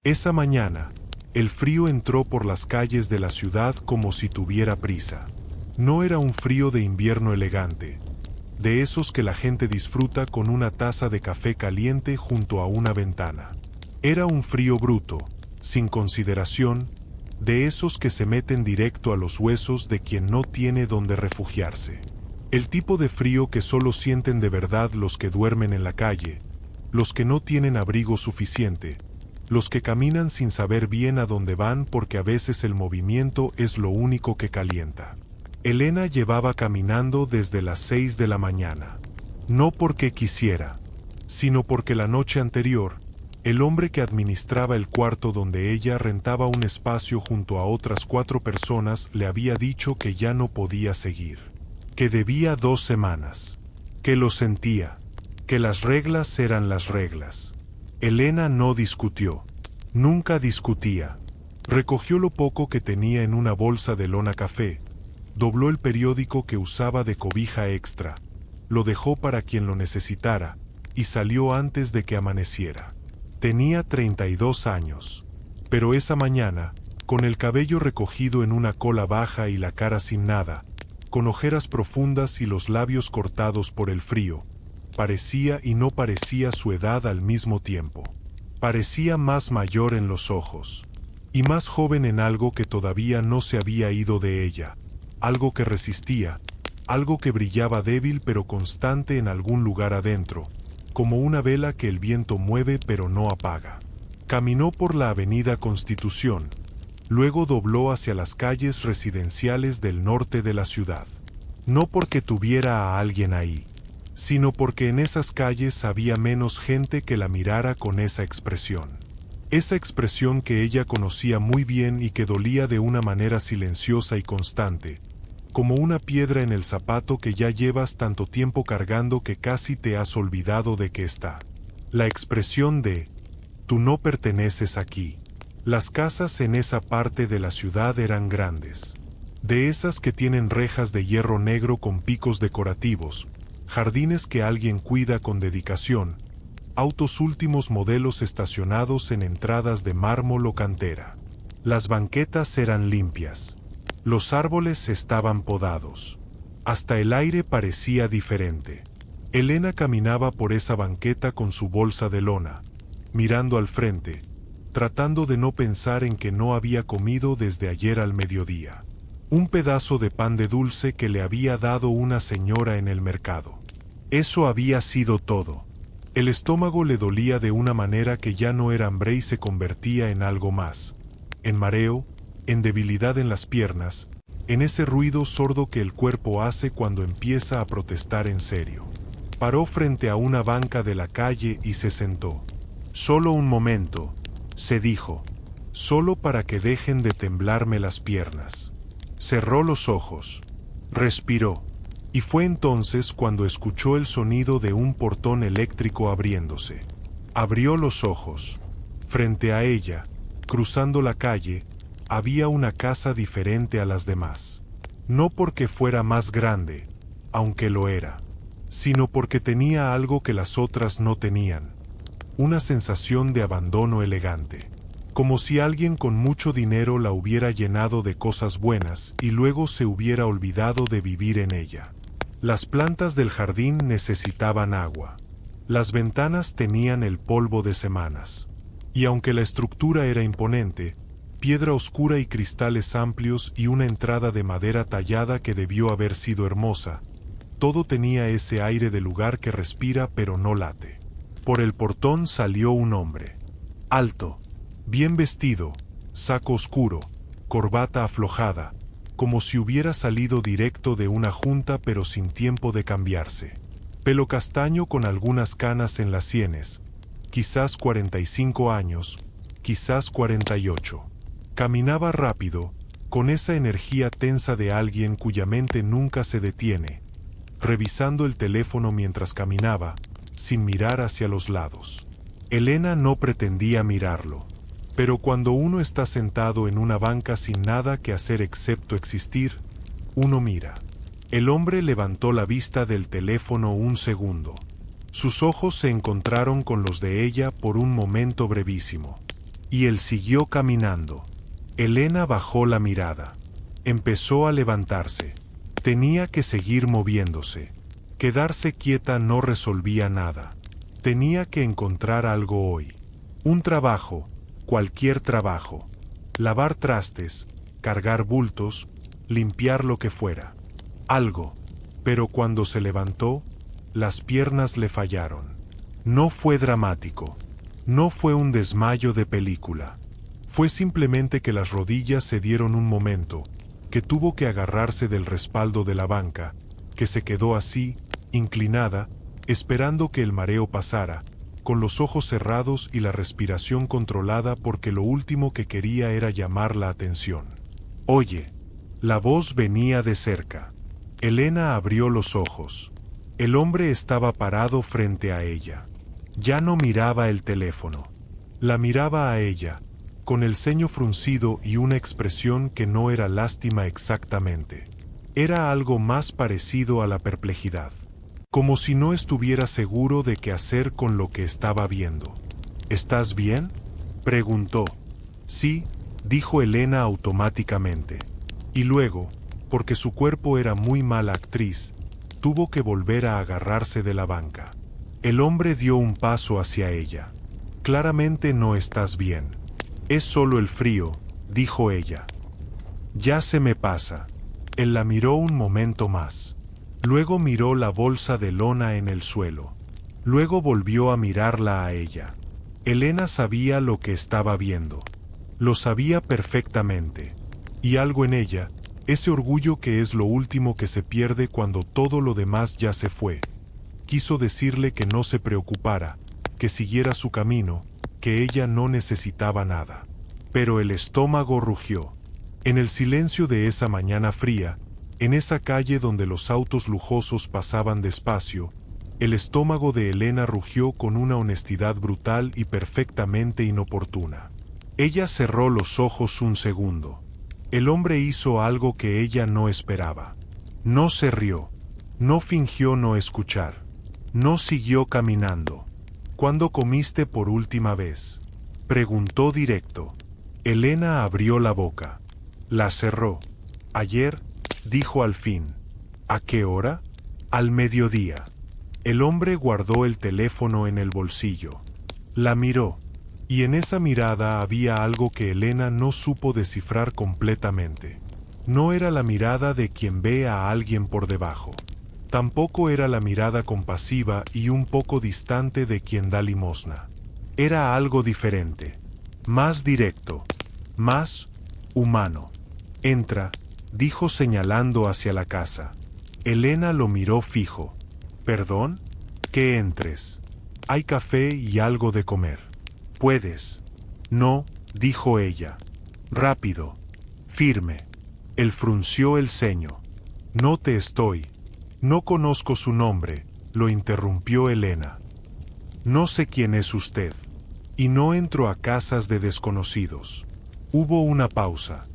Esa mañana, el frío entró por las calles de la ciudad como si tuviera prisa. No era un frío de invierno elegante, de esos que la gente disfruta con una taza de café caliente junto a una ventana. Era un frío bruto, sin consideración, de esos que se meten directo a los huesos de quien no tiene donde refugiarse. El tipo de frío que solo sienten de verdad los que duermen en la calle, los que no tienen abrigo suficiente, los que caminan sin saber bien a dónde van porque a veces el movimiento es lo único que calienta. Elena llevaba caminando desde las 6 de la mañana. No porque quisiera, sino porque la noche anterior, el hombre que administraba el cuarto donde ella rentaba un espacio junto a otras 4 personas le había dicho que ya no podía seguir, que debía 2 semanas, que lo sentía, que las reglas eran las reglas. Elena no discutió, nunca discutía. Recogió lo poco que tenía en una bolsa de lona café, dobló el periódico que usaba de cobija extra, lo dejó para quien lo necesitara, y salió antes de que amaneciera. Tenía 32 años, pero esa mañana, con el cabello recogido en una cola baja y la cara sin nada, con ojeras profundas y los labios cortados por el frío, parecía y no parecía su edad al mismo tiempo. Parecía más mayor en los ojos, y más joven en algo que todavía no se había ido de ella, algo que resistía, algo que brillaba débil pero constante en algún lugar adentro, como una vela que el viento mueve pero no apaga. Caminó por la avenida Constitución, luego dobló hacia las calles residenciales del norte de la ciudad. No porque tuviera a alguien ahí, sino porque en esas calles había menos gente que la mirara con esa expresión. Esa expresión que ella conocía muy bien y que dolía de una manera silenciosa y constante, como una piedra en el zapato que ya llevas tanto tiempo cargando que casi te has olvidado de que está. La expresión de, tú no perteneces aquí. Las casas en esa parte de la ciudad eran grandes, de esas que tienen rejas de hierro negro con picos decorativos, jardines que alguien cuida con dedicación, autos últimos modelos estacionados en entradas de mármol o cantera. Las banquetas eran limpias. Los árboles estaban podados. Hasta el aire parecía diferente. Elena caminaba por esa banqueta con su bolsa de lona, mirando al frente, tratando de no pensar en que no había comido desde ayer al mediodía. Un pedazo de pan de dulce que le había dado una señora en el mercado. Eso había sido todo. El estómago le dolía de una manera que ya no era hambre y se convertía en algo más, en mareo, en debilidad en las piernas, en ese ruido sordo que el cuerpo hace cuando empieza a protestar en serio. Paró frente a una banca de la calle y se sentó. Solo un momento, se dijo, solo para que dejen de temblarme las piernas. Cerró los ojos, respiró, y fue entonces cuando escuchó el sonido de un portón eléctrico abriéndose. Abrió los ojos. Frente a ella, cruzando la calle, había una casa diferente a las demás. No porque fuera más grande, aunque lo era, sino porque tenía algo que las otras no tenían. Una sensación de abandono elegante. Como si alguien con mucho dinero la hubiera llenado de cosas buenas y luego se hubiera olvidado de vivir en ella. Las plantas del jardín necesitaban agua. Las ventanas tenían el polvo de semanas. Y aunque la estructura era imponente, piedra oscura y cristales amplios y una entrada de madera tallada que debió haber sido hermosa, todo tenía ese aire de lugar que respira pero no late. Por el portón salió un hombre. Alto, bien vestido, saco oscuro, corbata aflojada, como si hubiera salido directo de una junta pero sin tiempo de cambiarse. Pelo castaño con algunas canas en las sienes, quizás 45 años, quizás 48. Caminaba rápido, con esa energía tensa de alguien cuya mente nunca se detiene, revisando el teléfono mientras caminaba, sin mirar hacia los lados. Elena no pretendía mirarlo. Pero cuando uno está sentado en una banca sin nada que hacer excepto existir, uno mira. El hombre levantó la vista del teléfono un segundo. Sus ojos se encontraron con los de ella por un momento brevísimo. Y él siguió caminando. Elena bajó la mirada. Empezó a levantarse. Tenía que seguir moviéndose. Quedarse quieta no resolvía nada. Tenía que encontrar algo hoy. Un trabajo, cualquier trabajo. Lavar trastes, cargar bultos, limpiar lo que fuera. Algo. Pero cuando se levantó, las piernas le fallaron. No fue dramático. No fue un desmayo de película. Fue simplemente que las rodillas se dieron un momento, que tuvo que agarrarse del respaldo de la banca, que se quedó así, inclinada, esperando que el mareo pasara, con los ojos cerrados y la respiración controlada porque lo último que quería era llamar la atención. «Oye». La voz venía de cerca. Elena abrió los ojos. El hombre estaba parado frente a ella. Ya no miraba el teléfono. La miraba a ella, con el ceño fruncido y una expresión que no era lástima exactamente. Era algo más parecido a la perplejidad. Como si no estuviera seguro de qué hacer con lo que estaba viendo. «¿Estás bien?», preguntó. «Sí», dijo Elena automáticamente. Y luego, porque su cuerpo era muy mala actriz, tuvo que volver a agarrarse de la banca. El hombre dio un paso hacia ella. «Claramente no estás bien. Es solo el frío», dijo ella. «Ya se me pasa». Él la miró un momento más. Luego miró la bolsa de lona en el suelo. Luego volvió a mirarla a ella. Elena sabía lo que estaba viendo. Lo sabía perfectamente. Y algo en ella, ese orgullo que es lo último que se pierde cuando todo lo demás ya se fue, quiso decirle que no se preocupara, que siguiera su camino, que ella no necesitaba nada. Pero el estómago rugió. En el silencio de esa mañana fría, en esa calle donde los autos lujosos pasaban despacio, el estómago de Elena rugió con una honestidad brutal y perfectamente inoportuna. Ella cerró los ojos un segundo. El hombre hizo algo que ella no esperaba. No se rió. No fingió no escuchar. No siguió caminando. «¿Cuándo comiste por última vez?», preguntó directo. Elena abrió la boca. La cerró. «Ayer», dijo al fin. «¿A qué hora?». «Al mediodía». El hombre guardó el teléfono en el bolsillo. La miró. Y en esa mirada había algo que Elena no supo descifrar completamente. No era la mirada de quien ve a alguien por debajo. Tampoco era la mirada compasiva y un poco distante de quien da limosna. Era algo diferente. Más directo. Más humano. «Entra», dijo señalando hacia la casa. Elena lo miró fijo. «¿Perdón?». «Que entres. Hay café y algo de comer. ¿Puedes?». «No», dijo ella. «Rápido. Firme». Él frunció el ceño. «No te estoy». «No conozco su nombre», lo interrumpió Elena. «No sé quién es usted. Y no entro a casas de desconocidos». Hubo una pausa.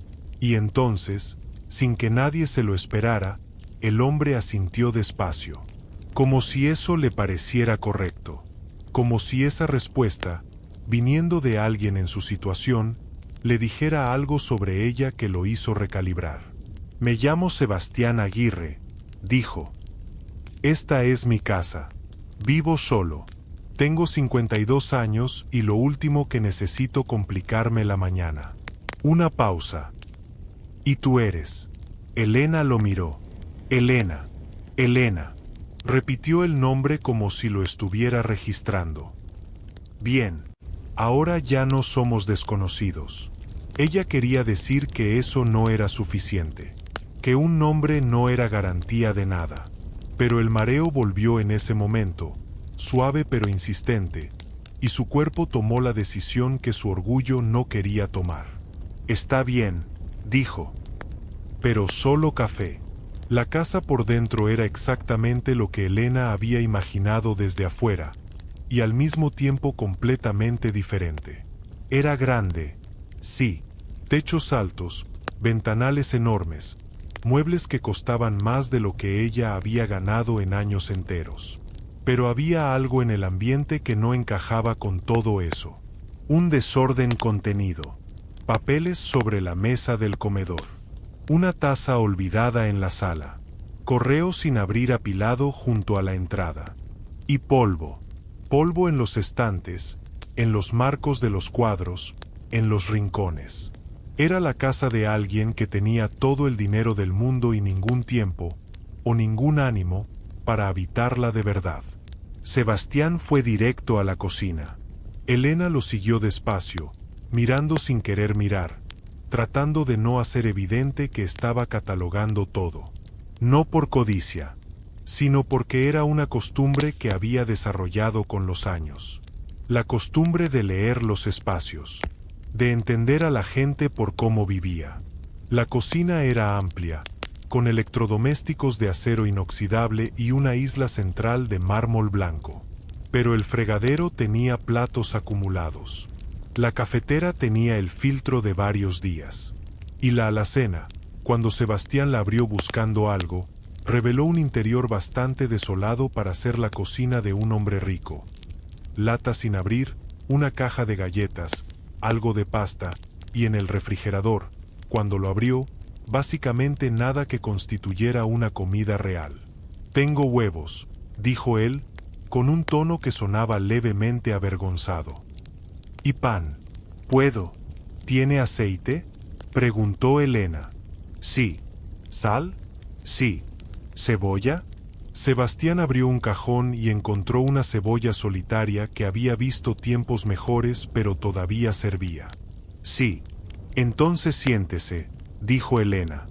Y entonces, sin que nadie se lo esperara, el hombre asintió despacio. Como si eso le pareciera correcto. Como si esa respuesta, viniendo de alguien en su situación, le dijera algo sobre ella que lo hizo recalibrar. «Me llamo Sebastián Aguirre», dijo. «Esta es mi casa. Vivo solo. Tengo 52 años y lo último que necesito complicarme la mañana». Una pausa. «¿Y tú eres?». Elena lo miró. «Elena. Elena». Repitió el nombre como si lo estuviera registrando. «Bien. Ahora ya no somos desconocidos». Ella quería decir que eso no era suficiente, que un nombre no era garantía de nada. Pero el mareo volvió en ese momento, suave pero insistente, y su cuerpo tomó la decisión que su orgullo no quería tomar. «Está bien», dijo. «Pero solo café». La casa por dentro era exactamente lo que Elena había imaginado desde afuera, y al mismo tiempo completamente diferente. Era grande, sí, techos altos, ventanales enormes, muebles que costaban más de lo que ella había ganado en años enteros. Pero había algo en el ambiente que no encajaba con todo eso. Un desorden contenido. Papeles sobre la mesa del comedor. Una taza olvidada en la sala. Correo sin abrir apilado junto a la entrada. Y polvo. Polvo en los estantes, en los marcos de los cuadros, en los rincones. Era la casa de alguien que tenía todo el dinero del mundo y ningún tiempo, o ningún ánimo, para habitarla de verdad. Sebastián fue directo a la cocina. Elena lo siguió despacio, mirando sin querer mirar, tratando de no hacer evidente que estaba catalogando todo. No por codicia, sino porque era una costumbre que había desarrollado con los años. La costumbre de leer los espacios, de entender a la gente por cómo vivía. La cocina era amplia, con electrodomésticos de acero inoxidable y una isla central de mármol blanco. Pero el fregadero tenía platos acumulados. La cafetera tenía el filtro de varios días. Y la alacena, cuando Sebastián la abrió buscando algo, reveló un interior bastante desolado para ser la cocina de un hombre rico. Latas sin abrir, una caja de galletas, algo de pasta, y en el refrigerador, cuando lo abrió, básicamente nada que constituyera una comida real. «Tengo huevos», dijo él, con un tono que sonaba levemente avergonzado. «¿Y pan? ¿Puedo? ¿Tiene aceite?», preguntó Elena. «Sí». «¿Sal?». «Sí». «¿Cebolla?». Sebastián abrió un cajón y encontró una cebolla solitaria que había visto tiempos mejores, pero todavía servía. «Sí». «Entonces siéntese», dijo Elena.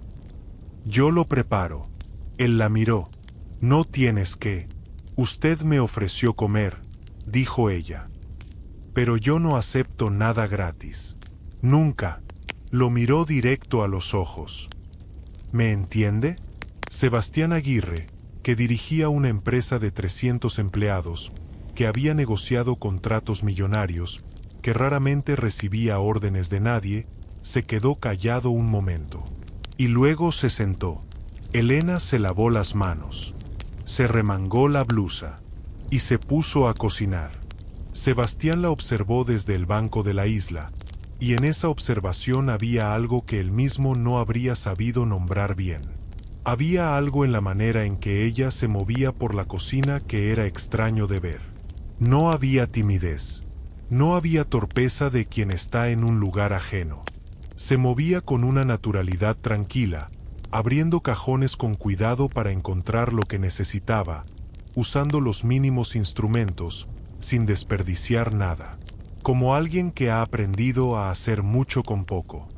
«Yo lo preparo». Él la miró. «No tienes que». «Usted me ofreció comer», dijo ella. «Pero yo no acepto nada gratis. Nunca». Lo miró directo a los ojos. «¿Me entiende?». Sebastián Aguirre, que dirigía una empresa de 300 empleados, que había negociado contratos millonarios, que raramente recibía órdenes de nadie, se quedó callado un momento. Y luego se sentó. Elena se lavó las manos. Se remangó la blusa. Y se puso a cocinar. Sebastián la observó desde el banco de la isla, y en esa observación había algo que él mismo no habría sabido nombrar bien. Había algo en la manera en que ella se movía por la cocina que era extraño de ver. No había timidez. No había torpeza de quien está en un lugar ajeno. Se movía con una naturalidad tranquila, abriendo cajones con cuidado para encontrar lo que necesitaba, usando los mínimos instrumentos, sin desperdiciar nada. Como alguien que ha aprendido a hacer mucho con poco.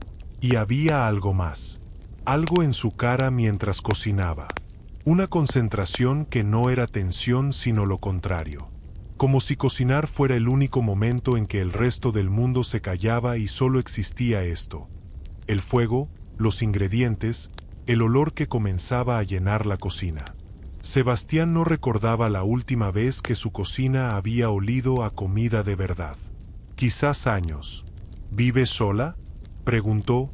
Y había algo más. Algo en su cara mientras cocinaba. Una concentración que no era tensión sino lo contrario. Como si cocinar fuera el único momento en que el resto del mundo se callaba y solo existía esto. El fuego, los ingredientes, el olor que comenzaba a llenar la cocina. Sebastián no recordaba la última vez que su cocina había olido a comida de verdad. Quizás años. «¿Vive sola?», preguntó,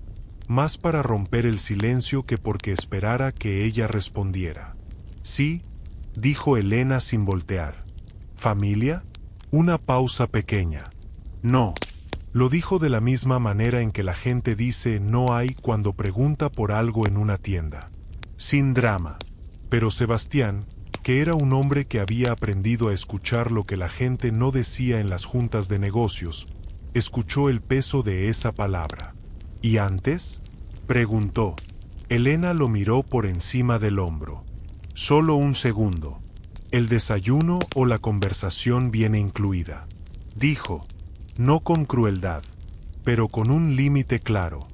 más para romper el silencio que porque esperara que ella respondiera. «Sí», dijo Elena sin voltear. «¿Familia?». Una pausa pequeña. «No». Lo dijo de la misma manera en que la gente dice no hay cuando pregunta por algo en una tienda. Sin drama. Pero Sebastián, que era un hombre que había aprendido a escuchar lo que la gente no decía en las juntas de negocios, escuchó el peso de esa palabra. «¿Y antes?», preguntó. Elena lo miró por encima del hombro. «Solo un segundo. El desayuno o la conversación viene incluida», dijo, no con crueldad, pero con un límite claro.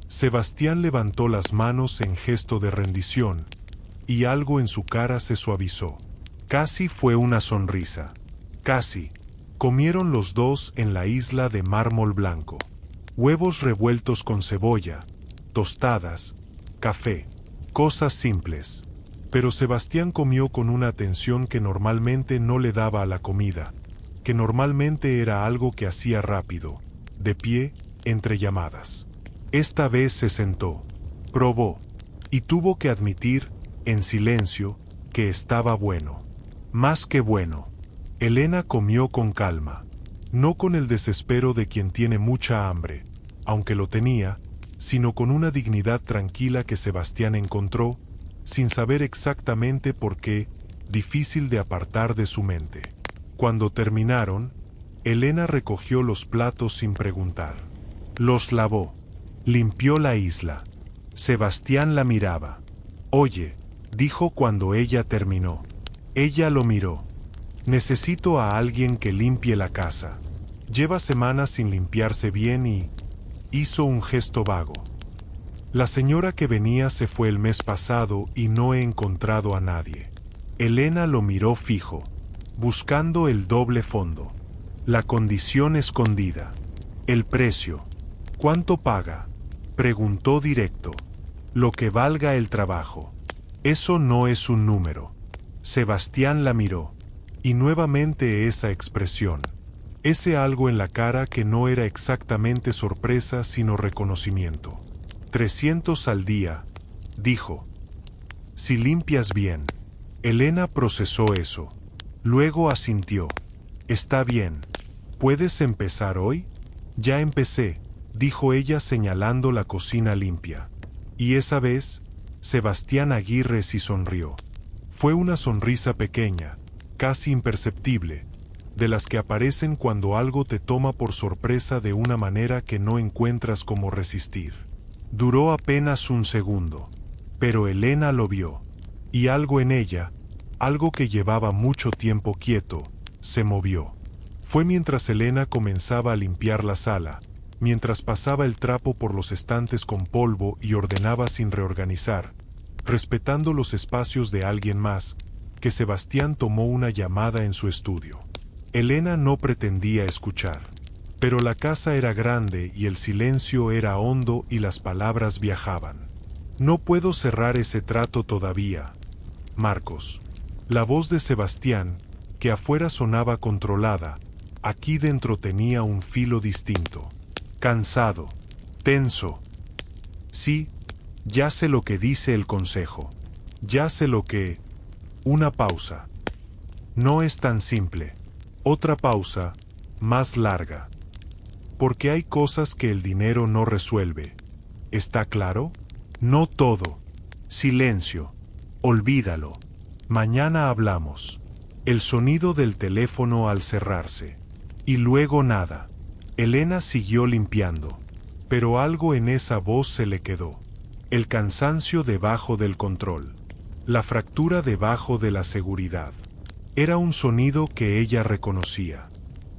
Sebastián levantó las manos en gesto de rendición, y algo en su cara se suavizó. Casi fue una sonrisa. Casi. Comieron los dos en la isla de mármol blanco. Huevos revueltos con cebolla, tostadas, café, cosas simples. Pero Sebastián comió con una atención que normalmente no le daba a la comida, que normalmente era algo que hacía rápido, de pie, entre llamadas. Esta vez se sentó, probó, y tuvo que admitir, en silencio, que estaba bueno. Más que bueno. Elena comió con calma. no con el desespero de quien tiene mucha hambre, aunque lo tenía, sino con una dignidad tranquila que Sebastián encontró, sin saber exactamente por qué, difícil de apartar de su mente. Cuando terminaron, Elena recogió los platos sin preguntar. Los lavó. Limpió la isla. Sebastián la miraba. «Oye», dijo cuando ella terminó. Ella lo miró. «Necesito a alguien que limpie la casa. Lleva semanas sin limpiarse bien y...» Hizo un gesto vago. «La señora que venía se fue el mes pasado y no he encontrado a nadie». Elena lo miró fijo, buscando el doble fondo. La condición escondida. El precio. «¿Cuánto paga?», preguntó directo. «Lo que valga el trabajo. Eso no es un número». Sebastián la miró. Y nuevamente esa expresión. Ese algo en la cara que no era exactamente sorpresa sino reconocimiento. 300 al día, dijo. «Si limpias bien». Elena procesó eso. Luego asintió. «Está bien. ¿Puedes empezar hoy?». «Ya empecé», dijo ella señalando la cocina limpia. Y esa vez, Sebastián Aguirre sí sonrió. Fue una sonrisa pequeña, casi imperceptible, de las que aparecen cuando algo te toma por sorpresa de una manera que no encuentras cómo resistir. Duró apenas un segundo, pero Elena lo vio, y algo en ella, algo que llevaba mucho tiempo quieto, se movió. Fue mientras Elena comenzaba a limpiar la sala, mientras pasaba el trapo por los estantes con polvo y ordenaba sin reorganizar, respetando los espacios de alguien más, que Sebastián tomó una llamada en su estudio. Elena no pretendía escuchar, pero la casa era grande y el silencio era hondo y las palabras viajaban. «No puedo cerrar ese trato todavía, Marcos». La voz de Sebastián, que afuera sonaba controlada, aquí dentro tenía un filo distinto. Cansado, tenso. «Sí, ya sé lo que dice el consejo. Ya sé lo que...». Una pausa. «No es tan simple». Otra pausa, más larga. «Porque hay cosas que el dinero no resuelve. ¿Está claro?». «No todo». Silencio. «Olvídalo. Mañana hablamos». El sonido del teléfono al cerrarse. Y luego nada. Elena siguió limpiando, pero algo en esa voz se le quedó. El cansancio debajo del control. La fractura debajo de la seguridad. Era un sonido que ella reconocía.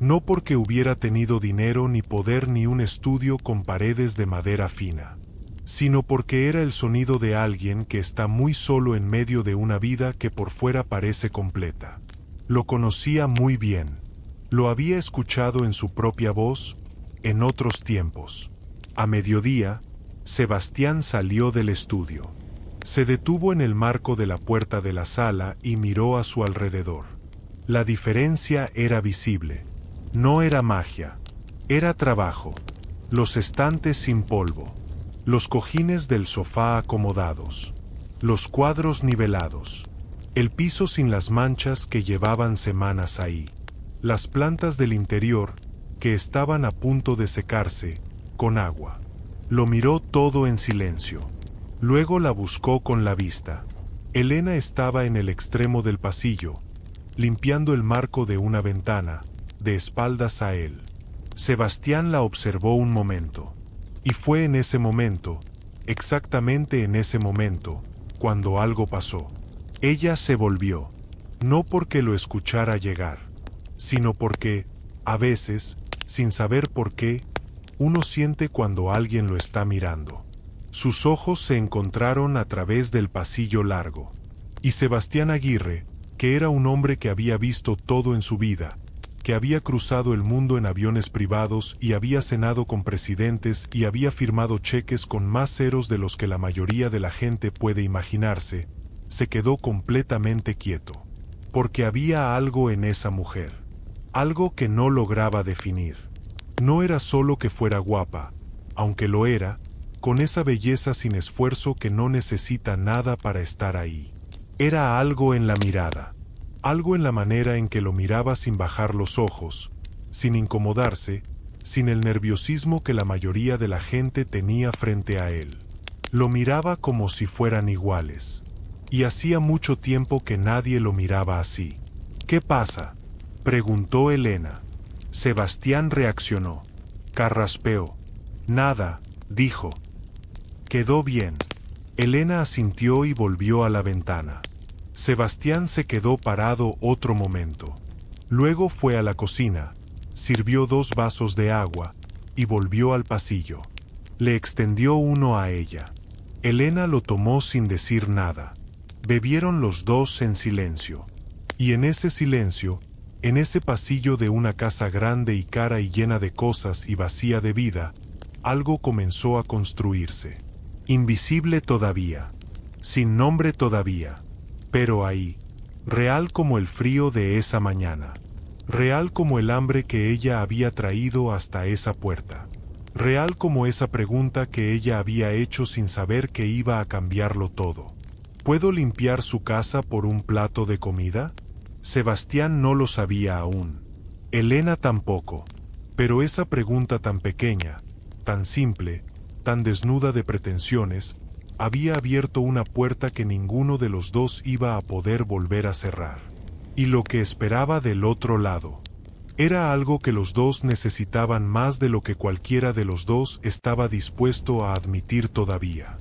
No porque hubiera tenido dinero ni poder ni un estudio con paredes de madera fina, sino porque era el sonido de alguien que está muy solo en medio de una vida que por fuera parece completa. Lo conocía muy bien. Lo había escuchado en su propia voz, en otros tiempos. A mediodía, Sebastián salió del estudio. Se detuvo en el marco de la puerta de la sala y miró a su alrededor. La diferencia era visible. No era magia. Era trabajo. Los estantes sin polvo. Los cojines del sofá acomodados. Los cuadros nivelados. El piso sin las manchas que llevaban semanas ahí. Las plantas del interior, que estaban a punto de secarse, con agua. Lo miró todo en silencio. Luego la buscó con la vista. Elena estaba en el extremo del pasillo, limpiando el marco de una ventana, de espaldas a él. Sebastián la observó un momento. Y fue en ese momento, exactamente en ese momento, cuando algo pasó. Ella se volvió, no porque lo escuchara llegar, sino porque, a veces, sin saber por qué, uno siente cuando alguien lo está mirando. Sus ojos se encontraron a través del pasillo largo. Y Sebastián Aguirre, que era un hombre que había visto todo en su vida, que había cruzado el mundo en aviones privados y había cenado con presidentes y había firmado cheques con más ceros de los que la mayoría de la gente puede imaginarse, se quedó completamente quieto. Porque había algo en esa mujer. Algo que no lograba definir. No era solo que fuera guapa, aunque lo era, con esa belleza sin esfuerzo que no necesita nada para estar ahí. Era algo en la mirada, algo en la manera en que lo miraba sin bajar los ojos, sin incomodarse, sin el nerviosismo que la mayoría de la gente tenía frente a él. Lo miraba como si fueran iguales. Y hacía mucho tiempo que nadie lo miraba así. ¿Qué pasa?, preguntó Elena. Sebastián reaccionó. Carraspeó. Nada, dijo. Quedó bien. Elena asintió y volvió a la ventana. Sebastián se quedó parado otro momento. Luego fue a la cocina, sirvió 2 vasos de agua y volvió al pasillo. Le extendió uno a ella. Elena lo tomó sin decir nada. Bebieron los dos en silencio. Y en ese silencio, en ese pasillo de una casa grande y cara y llena de cosas y vacía de vida, algo comenzó a construirse. Invisible todavía, sin nombre todavía, pero ahí, real como el frío de esa mañana, real como el hambre que ella había traído hasta esa puerta, real como esa pregunta que ella había hecho sin saber que iba a cambiarlo todo. ¿Puedo limpiar su casa por un plato de comida? Sebastián no lo sabía aún. Elena tampoco. Pero esa pregunta tan pequeña, tan simple, tan desnuda de pretensiones, había abierto una puerta que ninguno de los dos iba a poder volver a cerrar. Y lo que esperaba del otro lado era algo que los dos necesitaban más de lo que cualquiera de los dos estaba dispuesto a admitir todavía.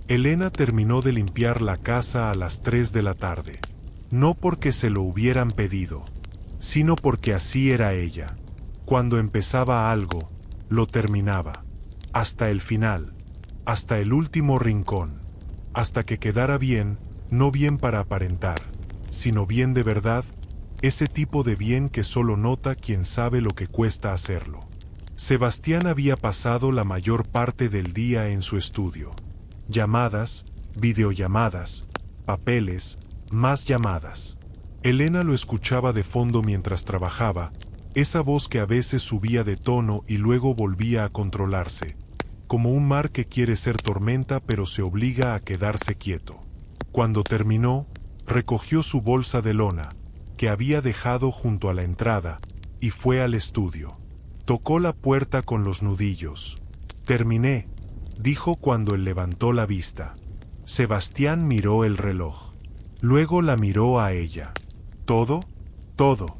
Elena terminó de limpiar la casa a las 3 de la tarde. No porque se lo hubieran pedido, sino porque así era ella. Cuando empezaba algo, lo terminaba. Hasta el final, hasta el último rincón, hasta que quedara bien, no bien para aparentar, sino bien de verdad, ese tipo de bien que solo nota quien sabe lo que cuesta hacerlo. Sebastián había pasado la mayor parte del día en su estudio. Llamadas, videollamadas, papeles, más llamadas. Elena lo escuchaba de fondo mientras trabajaba, esa voz que a veces subía de tono y luego volvía a controlarse, como un mar que quiere ser tormenta pero se obliga a quedarse quieto. Cuando terminó, recogió su bolsa de lona, que había dejado junto a la entrada, y fue al estudio. Tocó la puerta con los nudillos. Terminé, dijo cuando él levantó la vista. Sebastián miró el reloj. Luego la miró a ella. ¿Todo? Todo.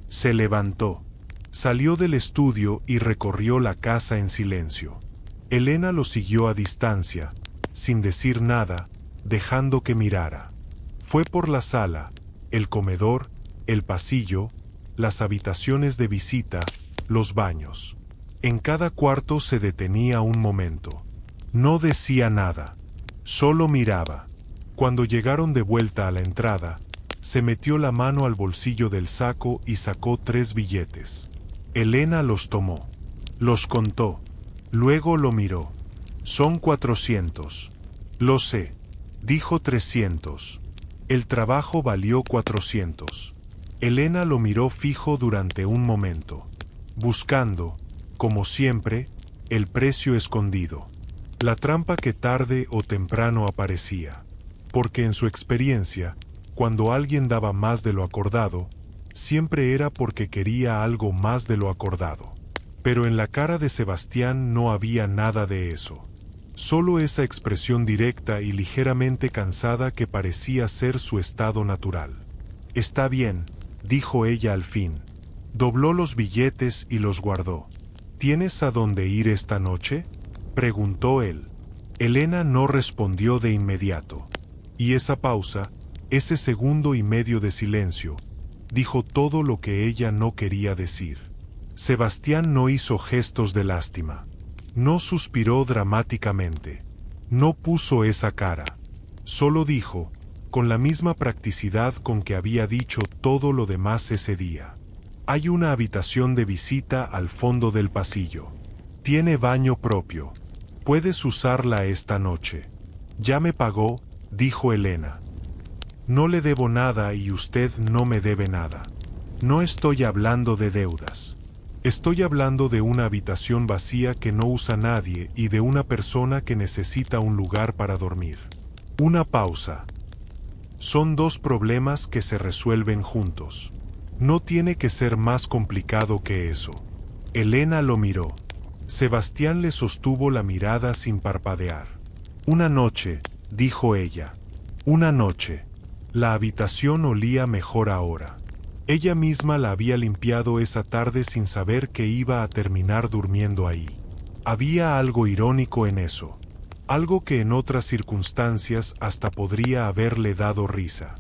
Se levantó. Salió del estudio y recorrió la casa en silencio. Elena lo siguió a distancia, sin decir nada, dejando que mirara. Fue por la sala, el comedor, el pasillo, las habitaciones de visita, los baños. En cada cuarto se detenía un momento. No decía nada, solo miraba. Cuando llegaron de vuelta a la entrada, se metió la mano al bolsillo del saco y sacó 3 billetes. Elena los tomó. Los contó. Luego lo miró. Son 400. Lo sé. Dijo 300. El trabajo valió 400. Elena lo miró fijo durante un momento, buscando, como siempre, el precio escondido. La trampa que tarde o temprano aparecía. Porque en su experiencia, cuando alguien daba más de lo acordado, siempre era porque quería algo más de lo acordado. Pero en la cara de Sebastián no había nada de eso. Solo esa expresión directa y ligeramente cansada que parecía ser su estado natural. Está bien, dijo ella al fin. Dobló los billetes y los guardó. ¿Tienes a dónde ir esta noche?, preguntó él. Elena no respondió de inmediato. Y esa pausa, ese segundo y medio de silencio, dijo todo lo que ella no quería decir. Sebastián no hizo gestos de lástima. No suspiró dramáticamente. No puso esa cara. Solo dijo, con la misma practicidad con que había dicho todo lo demás ese día. Hay una habitación de visita al fondo del pasillo. Tiene baño propio. Puedes usarla esta noche. Ya me pagó, dijo Elena. No le debo nada y usted no me debe nada. No estoy hablando de deudas. Estoy hablando de una habitación vacía que no usa nadie y de una persona que necesita un lugar para dormir. Una pausa. Son 2 problemas que se resuelven juntos. No tiene que ser más complicado que eso. Elena lo miró. Sebastián le sostuvo la mirada sin parpadear. Una noche, dijo ella. Una noche. La habitación olía mejor ahora. Ella misma la había limpiado esa tarde sin saber que iba a terminar durmiendo ahí. Había algo irónico en eso. Algo que en otras circunstancias hasta podría haberle dado risa.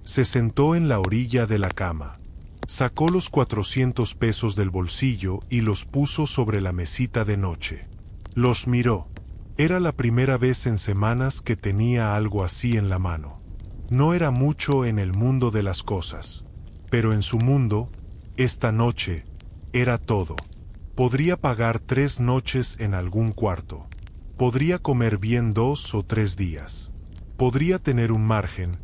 Se sentó en la orilla de la cama. Sacó los 400 pesos del bolsillo y los puso sobre la mesita de noche. Los miró. Era la primera vez en semanas que tenía algo así en la mano. No era mucho en el mundo de las cosas. Pero en su mundo, esta noche, era todo. Podría pagar 3 noches en algún cuarto. Podría comer bien 2 o 3 días. Podría tener un margen,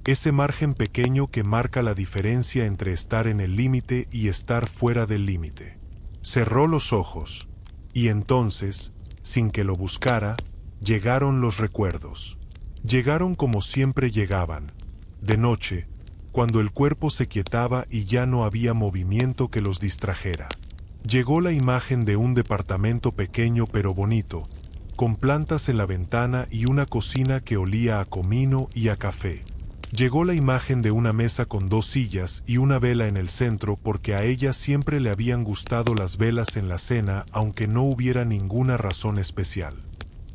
ese margen pequeño que marca la diferencia entre estar en el límite y estar fuera del límite. Cerró los ojos, y entonces, sin que lo buscara, llegaron los recuerdos. Llegaron como siempre llegaban, de noche, cuando el cuerpo se quietaba y ya no había movimiento que los distrajera. Llegó la imagen de un departamento pequeño pero bonito, con plantas en la ventana y una cocina que olía a comino y a café. Llegó la imagen de una mesa con 2 sillas y una vela en el centro porque a ella siempre le habían gustado las velas en la cena aunque no hubiera ninguna razón especial.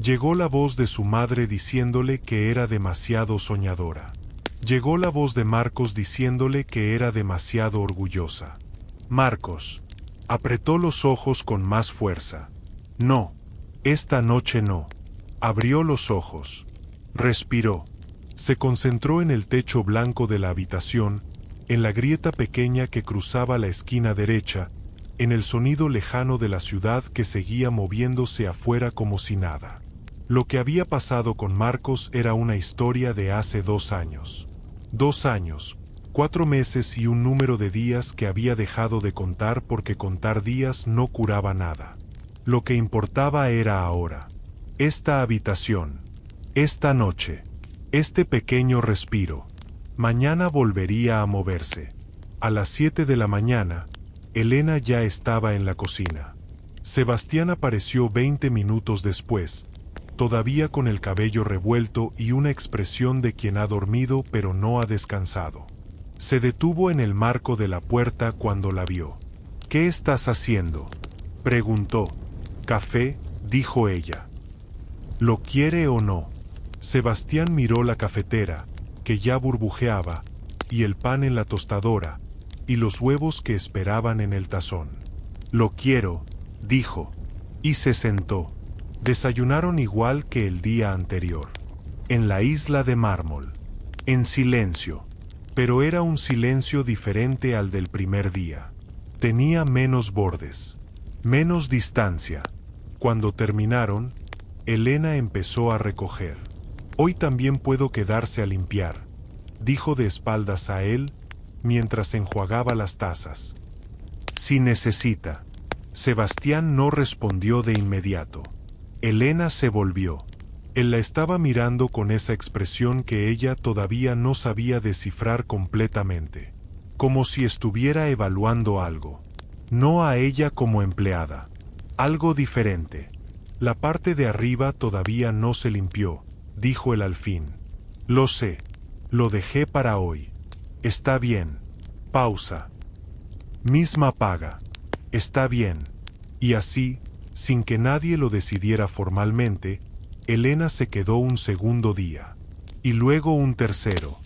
Llegó la voz de su madre diciéndole que era demasiado soñadora. Llegó la voz de Marcos diciéndole que era demasiado orgullosa. Marcos apretó los ojos con más fuerza. No, esta noche no. Abrió los ojos. Respiró. Se concentró en el techo blanco de la habitación, en la grieta pequeña que cruzaba la esquina derecha, en el sonido lejano de la ciudad que seguía moviéndose afuera como si nada. Lo que había pasado con Marcos era una historia de hace 2 años. 2 años, 4 meses y un número de días que había dejado de contar porque contar días no curaba nada. Lo que importaba era ahora. Esta habitación. Esta noche. Este pequeño respiro. Mañana volvería a moverse. A las 7 de la mañana, Elena ya estaba en la cocina. Sebastián apareció 20 minutos después, todavía con el cabello revuelto y una expresión de quien ha dormido pero no ha descansado. Se detuvo en el marco de la puerta cuando la vio. «¿Qué estás haciendo?», preguntó. «Café», dijo ella. «¿Lo quiere o no?». Sebastián miró la cafetera, que ya burbujeaba, y el pan en la tostadora, y los huevos que esperaban en el tazón. «Lo quiero», dijo, y se sentó. Desayunaron igual que el día anterior, en la isla de mármol, en silencio, pero era un silencio diferente al del primer día. Tenía menos bordes, menos distancia. Cuando terminaron, Elena empezó a recoger. «Hoy también puedo quedarse a limpiar», dijo de espaldas a él, mientras enjuagaba las tazas. «Si necesita». Sebastián no respondió de inmediato. Elena se volvió. Él la estaba mirando con esa expresión que ella todavía no sabía descifrar completamente, como si estuviera evaluando algo. No a ella como empleada. Algo diferente. «La parte de arriba todavía no se limpió», dijo él al fin. «Lo sé. Lo dejé para hoy». «Está bien». Pausa. «Misma paga». «Está bien». Y así, sin que nadie lo decidiera formalmente, Elena se quedó un segundo día. Y luego un tercero.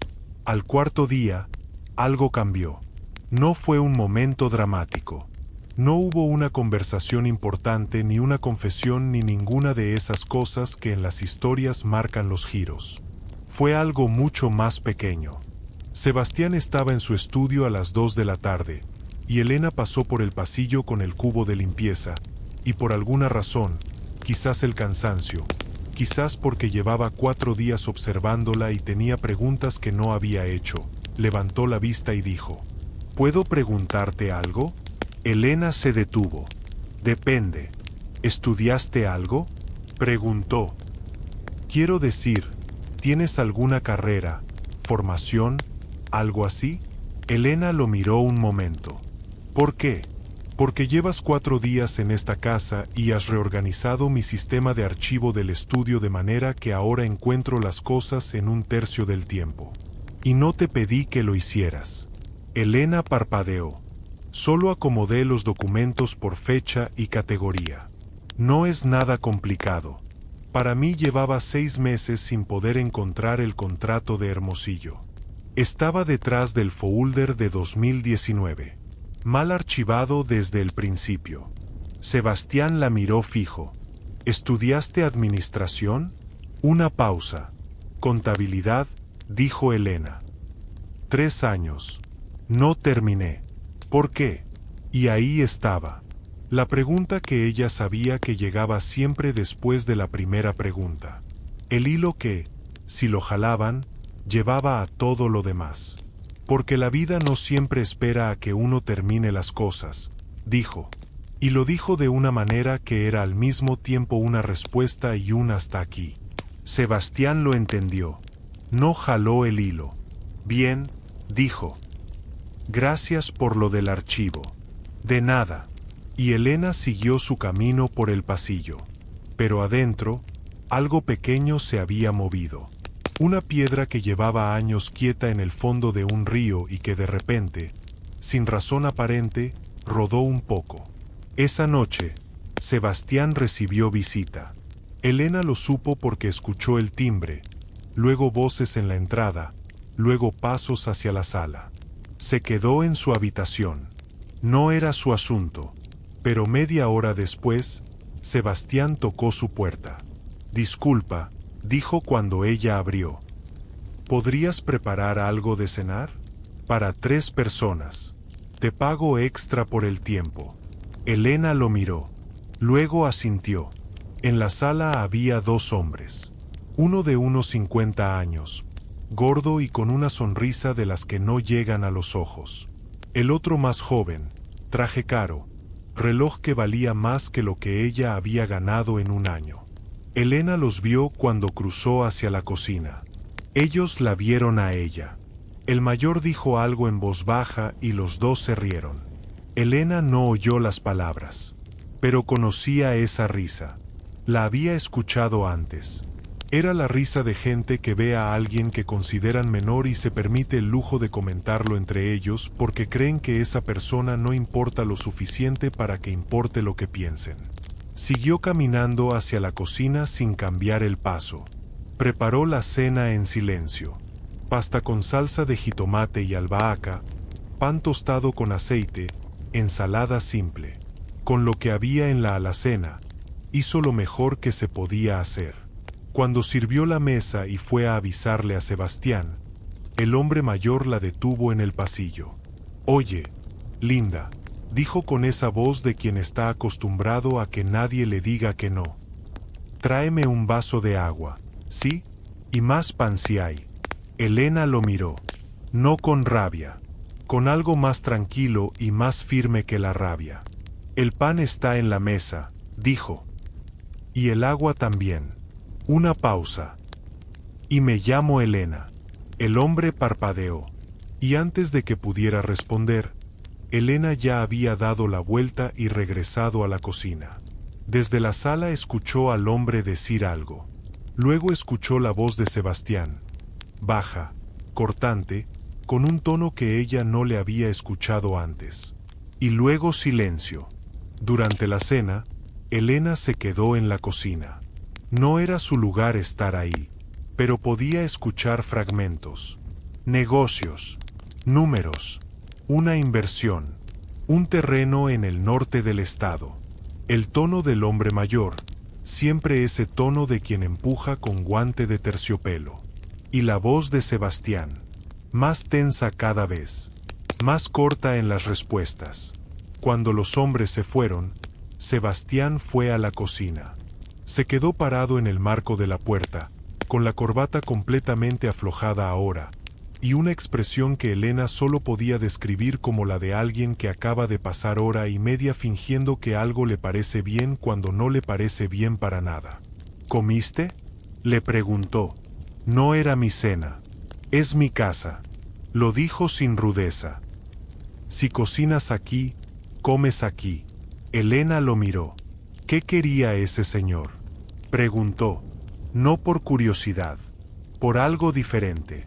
Al cuarto día, algo cambió. No fue un momento dramático. No hubo una conversación importante, ni una confesión, ni ninguna de esas cosas que en las historias marcan los giros. Fue algo mucho más pequeño. Sebastián estaba en su estudio a las 2 de la tarde, y Elena pasó por el pasillo con el cubo de limpieza, y por alguna razón, quizás el cansancio, quizás porque llevaba 4 días observándola y tenía preguntas que no había hecho, levantó la vista y dijo: «¿Puedo preguntarte algo?». Elena se detuvo. «Depende. ¿Estudiaste algo?», preguntó. «Quiero decir, ¿tienes alguna carrera, formación, algo así?». Elena lo miró un momento. ¿Por qué? Porque llevas 4 días en esta casa y has reorganizado mi sistema de archivo del estudio de manera que ahora encuentro las cosas en 1/3 del tiempo. Y no te pedí que lo hicieras. Elena parpadeó. Solo acomodé los documentos por fecha y categoría. No es nada complicado. Para mí llevaba 6 meses sin poder encontrar el contrato de Hermosillo. Estaba detrás del folder de 2019. Mal archivado desde el principio. Sebastián la miró fijo. ¿Estudiaste administración? Una pausa. Contabilidad, dijo Elena. 3 años. No terminé. ¿Por qué? Y ahí estaba. La pregunta que ella sabía que llegaba siempre después de la primera pregunta. El hilo que, si lo jalaban, llevaba a todo lo demás. Porque la vida no siempre espera a que uno termine las cosas, dijo. Y lo dijo de una manera que era al mismo tiempo una respuesta y un hasta aquí. Sebastián lo entendió. No jaló el hilo. Bien, dijo. Gracias por lo del archivo. De nada. Y Elena siguió su camino por el pasillo. Pero adentro, algo pequeño se había movido. Una piedra que llevaba años quieta en el fondo de un río y que de repente, sin razón aparente, rodó un poco. Esa noche, Sebastián recibió visita. Elena lo supo porque escuchó el timbre, luego voces en la entrada, luego pasos hacia la sala. Se quedó en su habitación. No era su asunto, pero media hora después, Sebastián tocó su puerta. Disculpa, dijo cuando ella abrió. ¿Podrías preparar algo de cenar? Para 3 personas. Te pago extra por el tiempo. Elena lo miró. Luego asintió. En la sala había 2 hombres. Uno de unos 50 años, gordo y con una sonrisa de las que no llegan a los ojos. El otro más joven, traje caro, reloj que valía más que lo que ella había ganado en un año. Elena los vio cuando cruzó hacia la cocina. Ellos la vieron a ella. El mayor dijo algo en voz baja y los 2 se rieron. Elena no oyó las palabras, pero conocía esa risa. La había escuchado antes. Era la risa de gente que ve a alguien que consideran menor y se permite el lujo de comentarlo entre ellos porque creen que esa persona no importa lo suficiente para que importe lo que piensen. Siguió caminando hacia la cocina sin cambiar el paso. Preparó la cena en silencio. Pasta con salsa de jitomate y albahaca, pan tostado con aceite, ensalada simple. Con lo que había en la alacena, hizo lo mejor que se podía hacer. Cuando sirvió la mesa y fue a avisarle a Sebastián, el hombre mayor la detuvo en el pasillo. Oye, linda, dijo con esa voz de quien está acostumbrado a que nadie le diga que no. Tráeme un vaso de agua, ¿sí? Y más pan si hay. Elena lo miró. No con rabia, con algo más tranquilo y más firme que la rabia. El pan está en la mesa, dijo. Y el agua también. Una pausa. Y me llamo Elena. El hombre parpadeó. Y antes de que pudiera responder, Elena ya había dado la vuelta y regresado a la cocina. Desde la sala escuchó al hombre decir algo. Luego escuchó la voz de Sebastián. Baja, cortante, con un tono que ella no le había escuchado antes. Y luego silencio. Durante la cena, Elena se quedó en la cocina. No era su lugar estar ahí, pero podía escuchar fragmentos. Negocios, números, una inversión, un terreno en el norte del estado. El tono del hombre mayor, siempre ese tono de quien empuja con guante de terciopelo. Y la voz de Sebastián, más tensa cada vez, más corta en las respuestas. Cuando los hombres se fueron, Sebastián fue a la cocina. Se quedó parado en el marco de la puerta, con la corbata completamente aflojada ahora, y una expresión que Elena solo podía describir como la de alguien que acaba de pasar hora y media fingiendo que algo le parece bien cuando no le parece bien para nada. ¿Comiste?, le preguntó. No era mi cena. Es mi casa. Lo dijo sin rudeza. Si cocinas aquí, comes aquí. Elena lo miró. ¿Qué quería ese señor? Preguntó. No por curiosidad. Por algo diferente.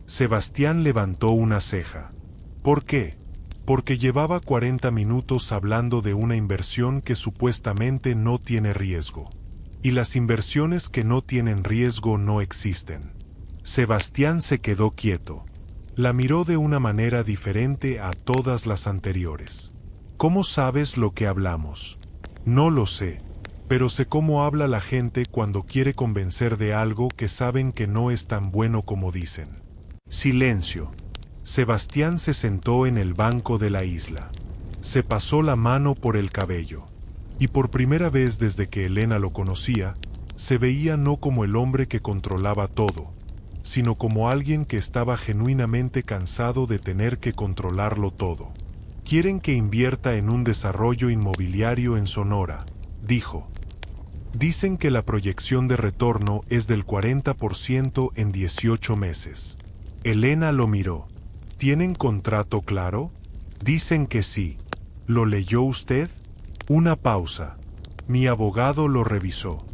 Sebastián levantó una ceja. ¿Por qué? Porque llevaba 40 minutos hablando de una inversión que supuestamente no tiene riesgo. Y las inversiones que no tienen riesgo no existen. Sebastián se quedó quieto. La miró de una manera diferente a todas las anteriores. ¿Cómo sabes lo que hablamos? No lo sé, pero sé cómo habla la gente cuando quiere convencer de algo que saben que no es tan bueno como dicen. Silencio. Sebastián se sentó en el banco de la isla. Se pasó la mano por el cabello. Y por primera vez desde que Elena lo conocía, se veía no como el hombre que controlaba todo, sino como alguien que estaba genuinamente cansado de tener que controlarlo todo. Quieren que invierta en un desarrollo inmobiliario en Sonora, dijo. Dicen que la proyección de retorno es del 40% en 18 meses. Elena lo miró. ¿Tienen contrato claro? Dicen que sí. ¿Lo leyó usted? Una pausa. Mi abogado lo revisó.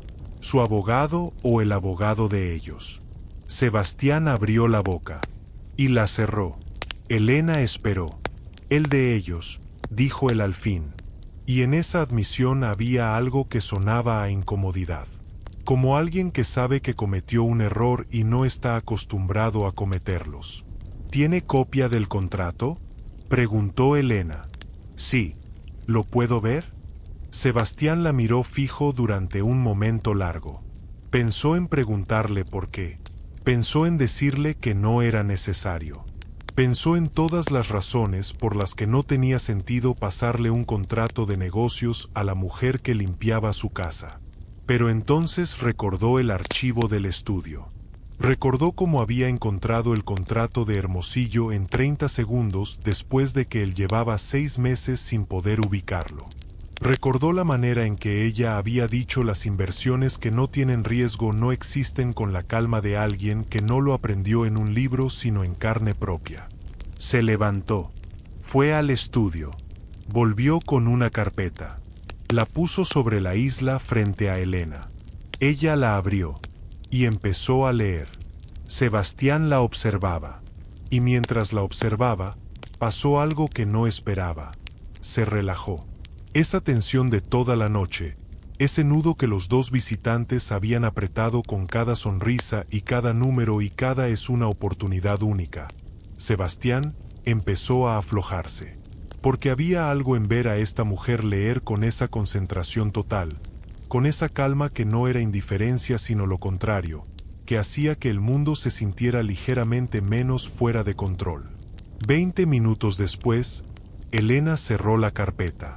¿Su abogado o el abogado de ellos? Sebastián abrió la boca. Y la cerró. Elena esperó. El de ellos, dijo él al fin. Y en esa admisión había algo que sonaba a incomodidad. Como alguien que sabe que cometió un error y no está acostumbrado a cometerlos. ¿Tiene copia del contrato? Preguntó Elena. Sí. ¿Lo puedo ver? Sebastián la miró fijo durante un momento largo. Pensó en preguntarle por qué. Pensó en decirle que no era necesario. Pensó en todas las razones por las que no tenía sentido pasarle un contrato de negocios a la mujer que limpiaba su casa. Pero entonces recordó el archivo del estudio. Recordó cómo había encontrado el contrato de Hermosillo en 30 segundos después de que él llevaba 6 meses sin poder ubicarlo. Recordó la manera en que ella había dicho las inversiones que no tienen riesgo no existen con la calma de alguien que no lo aprendió en un libro sino en carne propia. Se levantó. Fue al estudio. Volvió con una carpeta. La puso sobre la isla frente a Elena. Ella la abrió. Y empezó a leer. Sebastián la observaba. Y mientras la observaba, pasó algo que no esperaba. Se relajó. Esa tensión de toda la noche, ese nudo que los dos visitantes habían apretado con cada sonrisa y cada número y cada es una oportunidad única. Sebastián empezó a aflojarse. Porque había algo en ver a esta mujer leer con esa concentración total, con esa calma que no era indiferencia sino lo contrario, que hacía que el mundo se sintiera ligeramente menos fuera de control. 20 minutos después, Elena cerró la carpeta.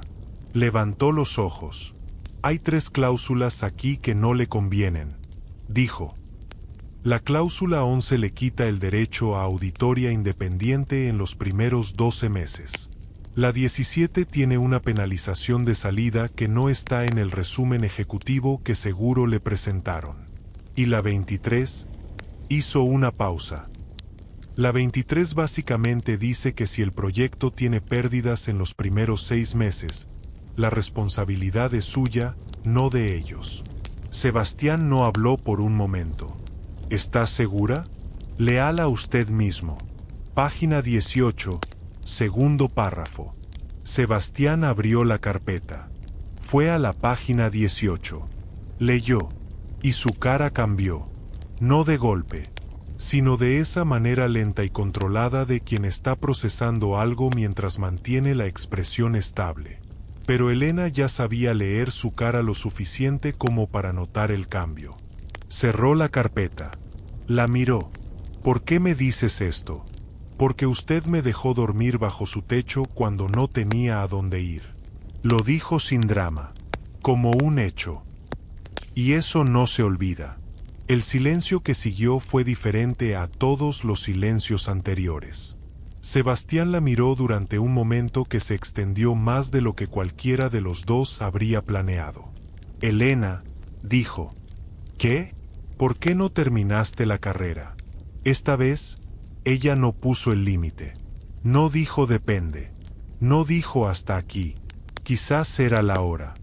Levantó los ojos. Hay 3 cláusulas aquí que no le convienen, dijo. La cláusula 11 le quita el derecho a auditoría independiente en los primeros 12 meses. La 17 tiene una penalización de salida que no está en el resumen ejecutivo que seguro le presentaron. Y la 23 hizo una pausa. La 23 básicamente dice que si el proyecto tiene pérdidas en los primeros 6 meses, la responsabilidad es suya, no de ellos. Sebastián no habló por un momento. ¿Está segura? Léala usted mismo. Página 18, segundo párrafo. Sebastián abrió la carpeta. Fue a la página 18. Leyó. Y su cara cambió. No de golpe, sino de esa manera lenta y controlada de quien está procesando algo mientras mantiene la expresión estable. Pero Elena ya sabía leer su cara lo suficiente como para notar el cambio. Cerró la carpeta. La miró. ¿Por qué me dices esto? Porque usted me dejó dormir bajo su techo cuando no tenía a dónde ir. Lo dijo sin drama, como un hecho. Y eso no se olvida. El silencio que siguió fue diferente a todos los silencios anteriores. Sebastián la miró durante un momento que se extendió más de lo que cualquiera de los dos habría planeado. Elena, dijo. ¿Qué? ¿Por qué no terminaste la carrera? Esta vez, Ella no puso el límite. No dijo depende. No dijo hasta aquí. Quizás era la hora.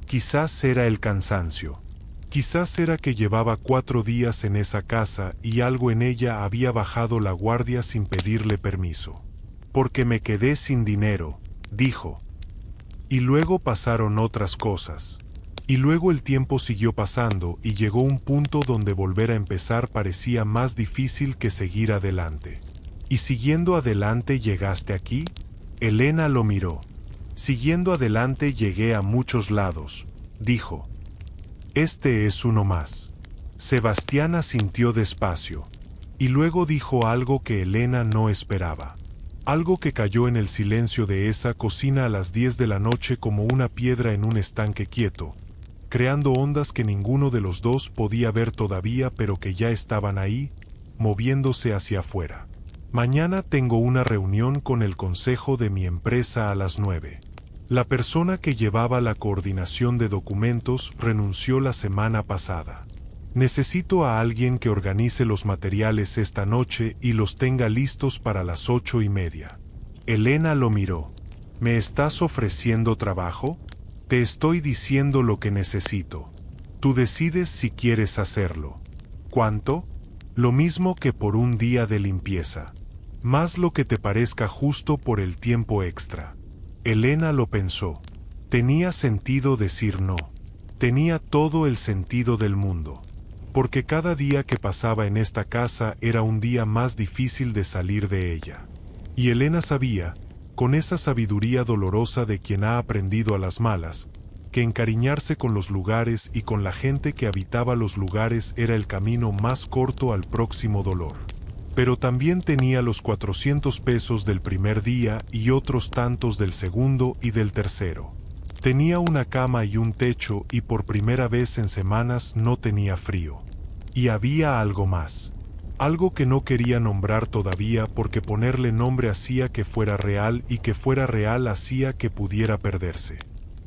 Quizás era el cansancio. Quizás era que llevaba 4 días en esa casa y algo en ella había bajado la guardia sin pedirle permiso. Porque me quedé sin dinero, dijo. Y luego pasaron otras cosas. Y luego el tiempo siguió pasando y llegó un punto donde volver a empezar parecía más difícil que seguir adelante. ¿Y siguiendo adelante llegaste aquí? Elena lo miró. Siguiendo adelante llegué a muchos lados, dijo. Este es uno más. Sebastián asintió despacio. Y luego dijo algo que Elena no esperaba. Algo que cayó en el silencio de esa cocina a las 10 de la noche como una piedra en un estanque quieto, creando ondas que ninguno de los dos podía ver todavía pero que ya estaban ahí, moviéndose hacia afuera. Mañana tengo una reunión con el consejo de mi empresa a las 9. La persona que llevaba la coordinación de documentos renunció la semana pasada. Necesito a alguien que organice los materiales esta noche y los tenga listos para las 8:30. Elena lo miró. ¿Me estás ofreciendo trabajo? Te estoy diciendo lo que necesito. Tú decides si quieres hacerlo. ¿Cuánto? Lo mismo que por un día de limpieza. Más lo que te parezca justo por el tiempo extra. Elena lo pensó. Tenía sentido decir no. Tenía todo el sentido del mundo. Porque cada día que pasaba en esta casa era un día más difícil de salir de ella. Y Elena sabía, con esa sabiduría dolorosa de quien ha aprendido a las malas, que encariñarse con los lugares y con la gente que habitaba los lugares era el camino más corto al próximo dolor. Pero también tenía los 400 pesos del primer día y otros tantos del segundo y del tercero. Tenía una cama y un techo y por primera vez en semanas no tenía frío. Y había algo más. Algo que no quería nombrar todavía porque ponerle nombre hacía que fuera real y que fuera real hacía que pudiera perderse.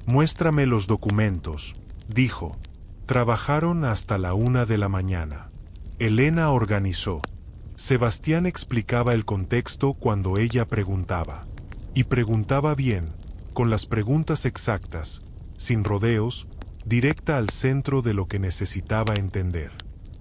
Muéstrame los documentos, dijo. Trabajaron hasta la 1 de la mañana. Elena organizó. Sebastián explicaba el contexto cuando ella preguntaba. Y preguntaba bien, con las preguntas exactas, sin rodeos, directa al centro de lo que necesitaba entender.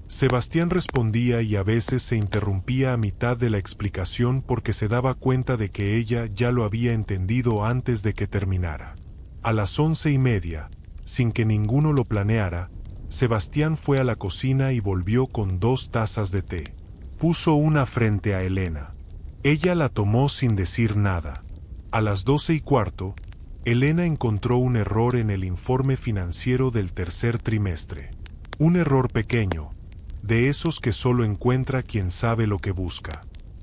Sebastián respondía y a veces se interrumpía a mitad de la explicación porque se daba cuenta de que ella ya lo había entendido antes de que terminara. A las 11:30, sin que ninguno lo planeara, Sebastián fue a la cocina y volvió con 2 tazas de té. Puso una frente a Elena. Ella la tomó sin decir nada. A las 12:15, Elena encontró un error en el informe financiero del tercer trimestre. Un error pequeño, de esos que solo encuentra quien sabe lo que busca.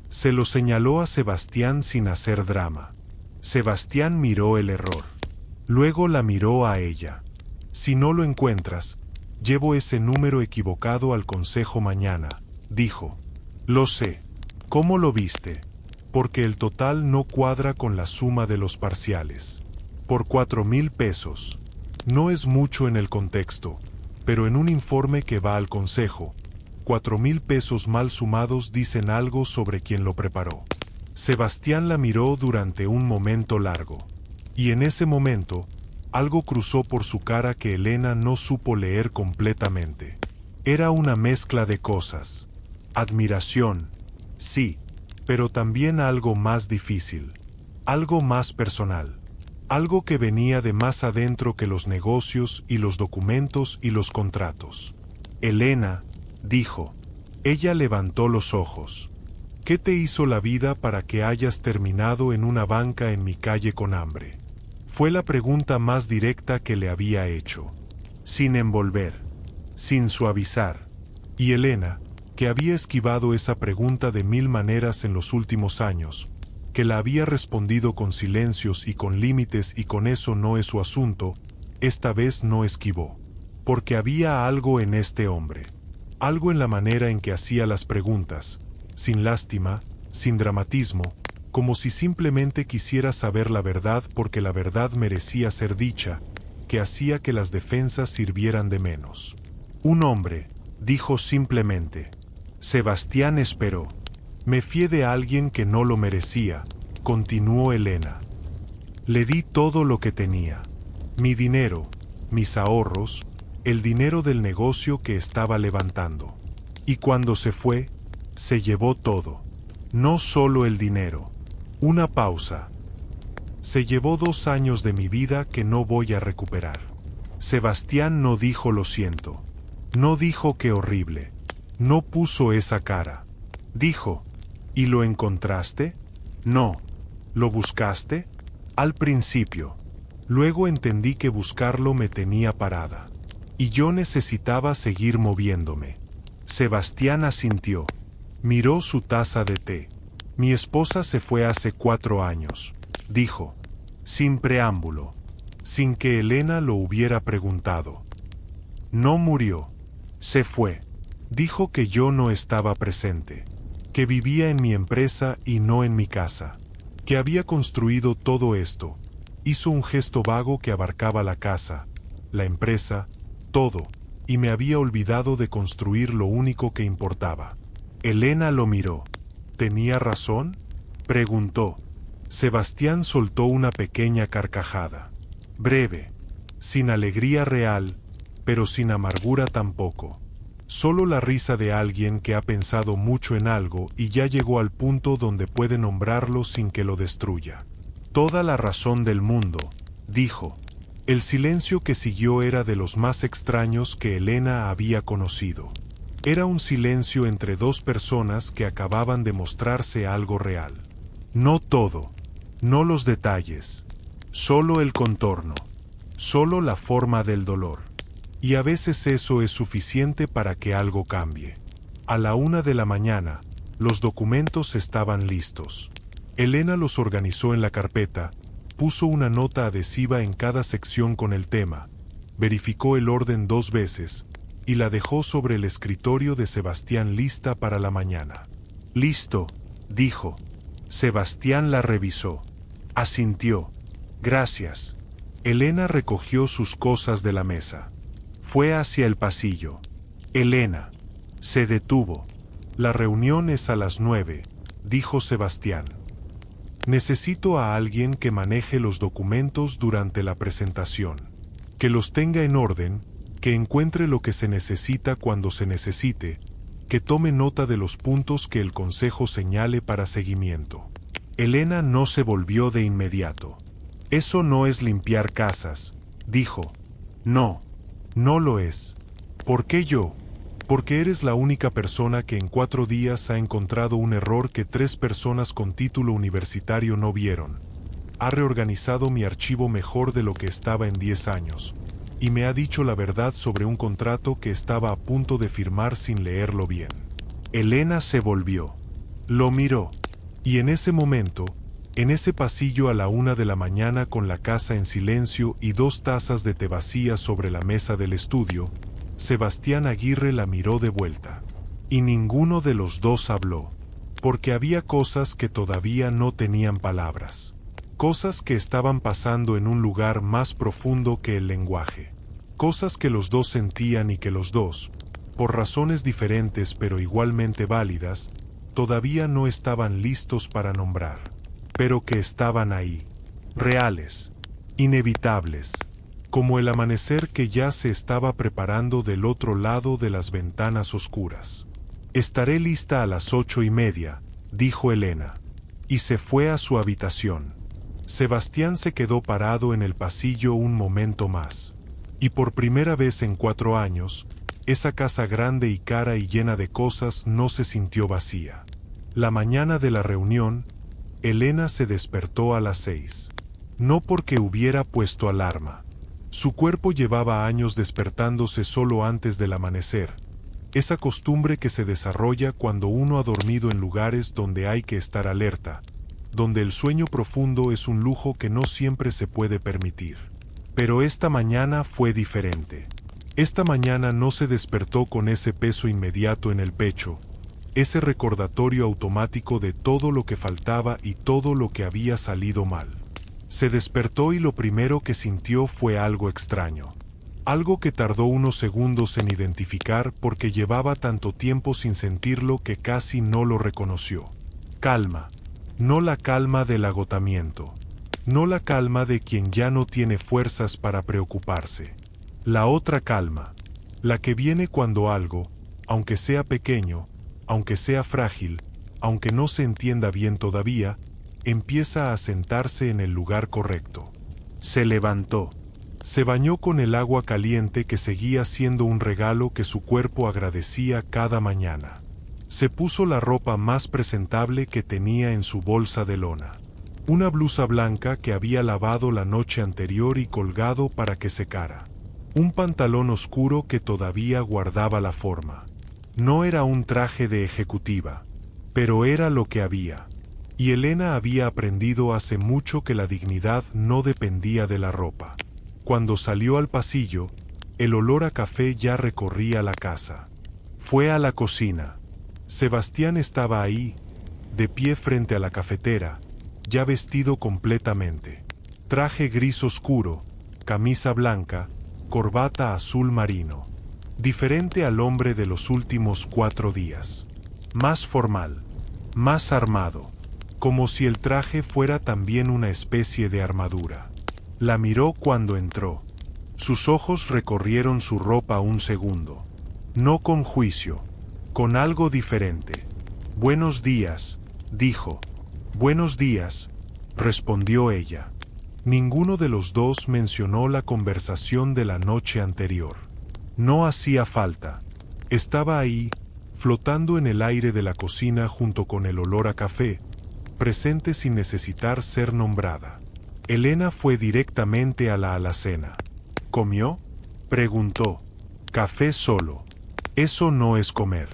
Se lo señaló a Sebastián sin hacer drama. Sebastián miró el error. Luego la miró a ella. Si no lo encuentras, llevo ese número equivocado al consejo mañana, dijo. Lo sé. ¿Cómo lo viste? Porque el total no cuadra con la suma de los parciales. Por 4,000 pesos. No es mucho en el contexto, pero en un informe que va al consejo, 4,000 pesos mal sumados dicen algo sobre quien lo preparó. Sebastián la miró durante un momento largo. Y en ese momento, algo cruzó por su cara que Elena no supo leer completamente. Era una mezcla de cosas. Admiración, sí, pero también algo más difícil. Algo más personal. Algo que venía de más adentro que los negocios y los documentos y los contratos. Elena, dijo. Ella levantó los ojos. ¿Qué te hizo la vida para que hayas terminado en una banca en mi calle con hambre? Fue la pregunta más directa que le había hecho. Sin envolver. Sin suavizar. Y Elena, que había esquivado esa pregunta de 1000 maneras en los últimos años, que la había respondido con silencios y con límites y con eso no es su asunto, esta vez no esquivó. Porque había algo en este hombre. Algo en la manera en que hacía las preguntas, sin lástima, sin dramatismo, como si simplemente quisiera saber la verdad porque la verdad merecía ser dicha, que hacía que las defensas sirvieran de menos. Un hombre, dijo simplemente. Sebastián esperó. Me fié de alguien que no lo merecía, continuó Elena. Le di todo lo que tenía. Mi dinero, mis ahorros, el dinero del negocio que estaba levantando. Y cuando se fue, se llevó todo. No solo el dinero. Una pausa. Se llevó 2 años de mi vida que no voy a recuperar. Sebastián no dijo lo siento. No dijo qué horrible. No puso esa cara. Dijo, ¿y lo encontraste? No. ¿Lo buscaste? Al principio. Luego entendí que buscarlo me tenía parada. Y yo necesitaba seguir moviéndome. Sebastián asintió. Miró su taza de té. Mi esposa se fue hace 4 años, dijo, sin preámbulo, sin que Elena lo hubiera preguntado. No murió. Se fue. Dijo que yo no estaba presente, que vivía en mi empresa y no en mi casa, que había construido todo esto. Hizo un gesto vago que abarcaba la casa, la empresa, todo, y me había olvidado de construir lo único que importaba. Elena lo miró. ¿Tenía razón?, preguntó. Sebastián soltó una pequeña carcajada. Breve, sin alegría real, pero sin amargura tampoco. Solo la risa de alguien que ha pensado mucho en algo y ya llegó al punto donde puede nombrarlo sin que lo destruya. Toda la razón del mundo, dijo. El silencio que siguió era de los más extraños que Elena había conocido. Era un silencio entre 2 personas que acababan de mostrarse algo real. No todo, no los detalles, solo el contorno, solo la forma del dolor. Y a veces eso es suficiente para que algo cambie. A la 1 de la mañana, los documentos estaban listos. Elena los organizó en la carpeta, puso una nota adhesiva en cada sección con el tema, verificó el orden 2 veces, y la dejó sobre el escritorio de Sebastián lista para la mañana. Listo, dijo. Sebastián la revisó. Asintió. Gracias. Elena recogió sus cosas de la mesa. Fue hacia el pasillo. Elena. Se detuvo. La reunión es a las 9, dijo Sebastián. Necesito a alguien que maneje los documentos durante la presentación, que los tenga en orden, que encuentre lo que se necesita cuando se necesite, que tome nota de los puntos que el consejo señale para seguimiento. Elena no se volvió de inmediato. Eso no es limpiar casas, dijo. No, no lo es. ¿Por qué yo? Porque eres la única persona que en 4 días ha encontrado un error que 3 personas con título universitario no vieron. Ha reorganizado mi archivo mejor de lo que estaba en 10 años. Y me ha dicho la verdad sobre un contrato que estaba a punto de firmar sin leerlo bien. Elena se volvió. Lo miró. Y en ese momento, en ese pasillo a la 1 de la mañana con la casa en silencio y 2 tazas de té vacías sobre la mesa del estudio, Sebastián Aguirre la miró de vuelta. Y ninguno de los 2 habló. Porque había cosas que todavía no tenían palabras. Cosas que estaban pasando en un lugar más profundo que el lenguaje. Cosas que los 2 sentían y que los 2, por razones diferentes pero igualmente válidas, todavía no estaban listos para nombrar. Pero que estaban ahí. Reales. Inevitables. Como el amanecer que ya se estaba preparando del otro lado de las ventanas oscuras. Estaré lista a las 8:30, dijo Elena. Y se fue a su habitación. Sebastián se quedó parado en el pasillo un momento más. Y por primera vez en 4 años, esa casa grande y cara y llena de cosas no se sintió vacía. La mañana de la reunión, Elena se despertó a las 6. No porque hubiera puesto alarma. Su cuerpo llevaba años despertándose solo antes del amanecer. Esa costumbre que se desarrolla cuando uno ha dormido en lugares donde hay que estar alerta, donde el sueño profundo es un lujo que no siempre se puede permitir. Pero esta mañana fue diferente. Esta mañana no se despertó con ese peso inmediato en el pecho, ese recordatorio automático de todo lo que faltaba y todo lo que había salido mal. Se despertó y lo primero que sintió fue algo extraño. algo que tardó unos segundos en identificar porque llevaba tanto tiempo sin sentirlo que casi no lo reconoció. Calma. No la calma del agotamiento. No la calma de quien ya no tiene fuerzas para preocuparse. La otra calma. La que viene cuando algo, aunque sea pequeño, aunque sea frágil, aunque no se entienda bien todavía, empieza a sentarse en el lugar correcto. Se levantó. Se bañó con el agua caliente que seguía siendo un regalo que su cuerpo agradecía cada mañana. Se puso la ropa más presentable que tenía en su bolsa de lona. Una blusa blanca que había lavado la noche anterior y colgado para que secara. Un pantalón oscuro que todavía guardaba la forma. No era un traje de ejecutiva, pero era lo que había. Y Elena había aprendido hace mucho que la dignidad no dependía de la ropa. Cuando salió al pasillo, el olor a café ya recorría la casa. Fue a la cocina. Sebastián estaba ahí, de pie frente a la cafetera, ya vestido completamente. Traje gris oscuro, camisa blanca, corbata azul marino. Diferente al hombre de los últimos 4 días. Más formal, más armado, como si el traje fuera también una especie de armadura. La miró cuando entró. Sus ojos recorrieron su ropa un segundo. No con juicio, con algo diferente. «Buenos días», dijo. «Buenos días», respondió ella. Ninguno de los dos mencionó la conversación de la noche anterior. No hacía falta. Estaba ahí, flotando en el aire de la cocina junto con el olor a café, presente sin necesitar ser nombrada. Elena fue directamente a la alacena. «¿Comió?», preguntó. «Café solo. Eso no es comer.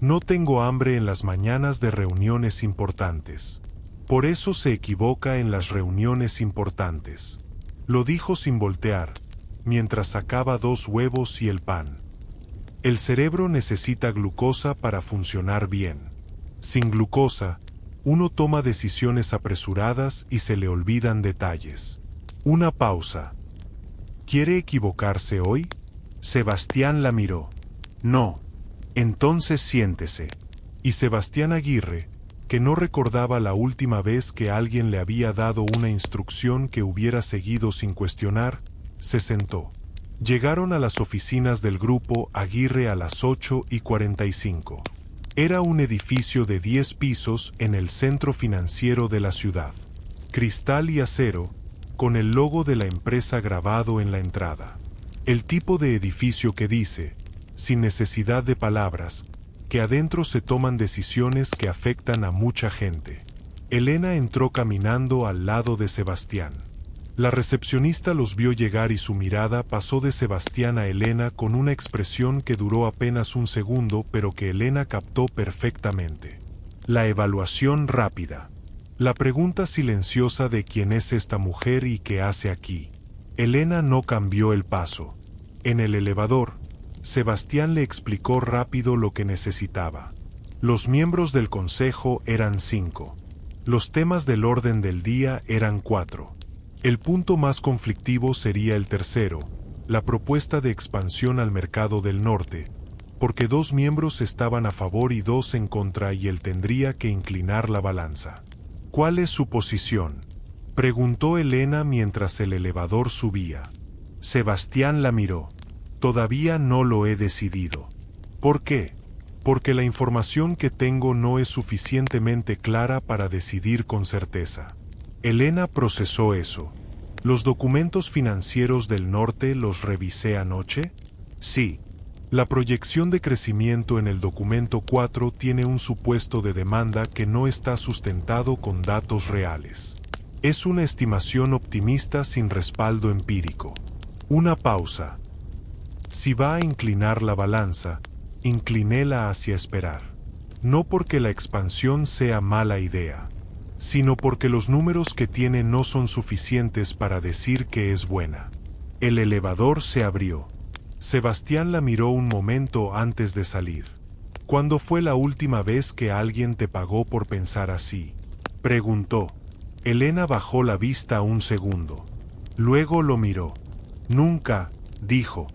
No tengo hambre en las mañanas de reuniones importantes. Por eso se equivoca en las reuniones importantes», lo dijo sin voltear, mientras sacaba 2 huevos y el pan. El cerebro necesita glucosa para funcionar bien. Sin glucosa, uno toma decisiones apresuradas y se le olvidan detalles. Una pausa. «¿Quiere equivocarse hoy?», Sebastián la miró. «No». «Entonces siéntese». Y Sebastián Aguirre, que no recordaba la última vez que alguien le había dado una instrucción que hubiera seguido sin cuestionar, se sentó. Llegaron a las oficinas del grupo Aguirre a las 8:45. Era un edificio de 10 pisos en el centro financiero de la ciudad. Cristal y acero, con el logo de la empresa grabado en la entrada. El tipo de edificio que dice, sin necesidad de palabras, que adentro se toman decisiones que afectan a mucha gente. Elena entró caminando al lado de Sebastián. La recepcionista los vio llegar y su mirada pasó de Sebastián a Elena con una expresión que duró apenas un segundo, pero que Elena captó perfectamente. La evaluación rápida. La pregunta silenciosa de quién es esta mujer y qué hace aquí. Elena no cambió el paso. En el elevador, Sebastián le explicó rápido lo que necesitaba. Los miembros del consejo eran 5. Los temas del orden del día eran 4. El punto más conflictivo sería el tercero, la propuesta de expansión al mercado del norte, porque 2 miembros estaban a favor y 2 en contra y él tendría que inclinar la balanza. «¿Cuál es su posición?», preguntó Elena mientras el elevador subía. Sebastián la miró. «Todavía no lo he decidido». «¿Por qué?». «Porque la información que tengo no es suficientemente clara para decidir con certeza». Elena procesó eso. ¿Los documentos financieros del norte los revisé anoche? Sí. La proyección de crecimiento en el documento 4 tiene un supuesto de demanda que no está sustentado con datos reales. Es una estimación optimista sin respaldo empírico. Una pausa. Si va a inclinar la balanza, inclinéla hacia esperar. No porque la expansión sea mala idea, sino porque los números que tiene no son suficientes para decir que es buena. El elevador se abrió. Sebastián la miró un momento antes de salir. ¿Cuándo fue la última vez que alguien te pagó por pensar así?, preguntó. Elena bajó la vista un segundo. Luego lo miró. Nunca, dijo,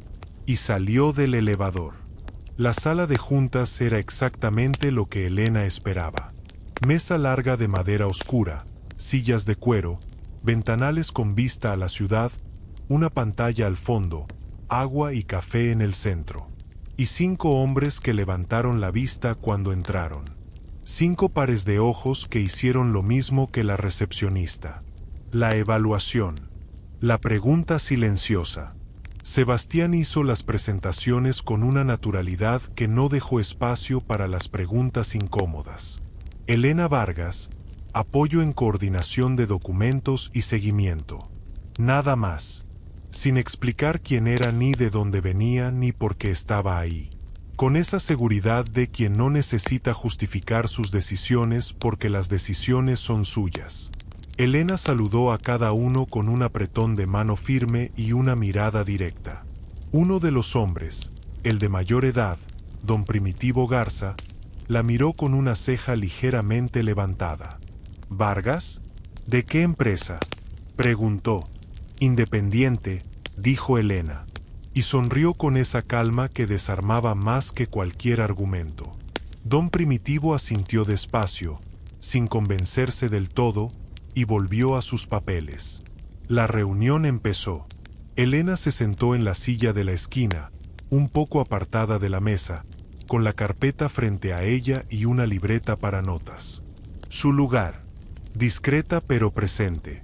y salió del elevador. La sala de juntas era exactamente lo que Elena esperaba. Mesa larga de madera oscura, sillas de cuero, ventanales con vista a la ciudad, una pantalla al fondo, agua y café en el centro. Y 5 hombres que levantaron la vista cuando entraron. 5 pares de ojos que hicieron lo mismo que la recepcionista. La evaluación. La pregunta silenciosa. Sebastián hizo las presentaciones con una naturalidad que no dejó espacio para las preguntas incómodas. Elena Vargas, apoyo en coordinación de documentos y seguimiento. Nada más. Sin explicar quién era ni de dónde venía ni por qué estaba ahí. Con esa seguridad de quien no necesita justificar sus decisiones porque las decisiones son suyas. Elena saludó a cada uno con un apretón de mano firme y una mirada directa. Uno de los hombres, el de mayor edad, don Primitivo Garza, la miró con una ceja ligeramente levantada. ¿Vargas? ¿De qué empresa?, preguntó. Independiente, dijo Elena, y sonrió con esa calma que desarmaba más que cualquier argumento. Don Primitivo asintió despacio, sin convencerse del todo, y volvió a sus papeles. La reunión empezó. Elena se sentó en la silla de la esquina, un poco apartada de la mesa, con la carpeta frente a ella y una libreta para notas. Su lugar. Discreta pero presente.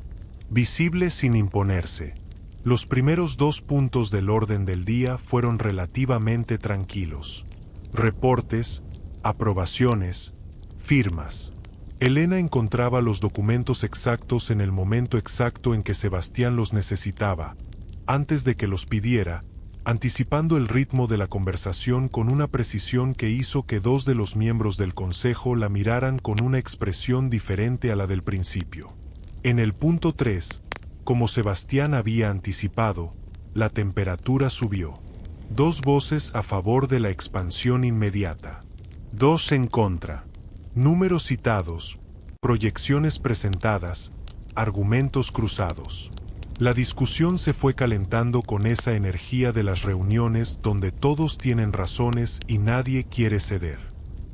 Visible sin imponerse. Los primeros 2 puntos del orden del día fueron relativamente tranquilos. Reportes, aprobaciones, firmas. Elena encontraba los documentos exactos en el momento exacto en que Sebastián los necesitaba, antes de que los pidiera, anticipando el ritmo de la conversación con una precisión que hizo que 2 de los miembros del consejo la miraran con una expresión diferente a la del principio. En el punto 3, como Sebastián había anticipado, la temperatura subió. 2 voces a favor de la expansión inmediata. 2 en contra. Números citados, proyecciones presentadas, argumentos cruzados. La discusión se fue calentando con esa energía de las reuniones donde todos tienen razones y nadie quiere ceder.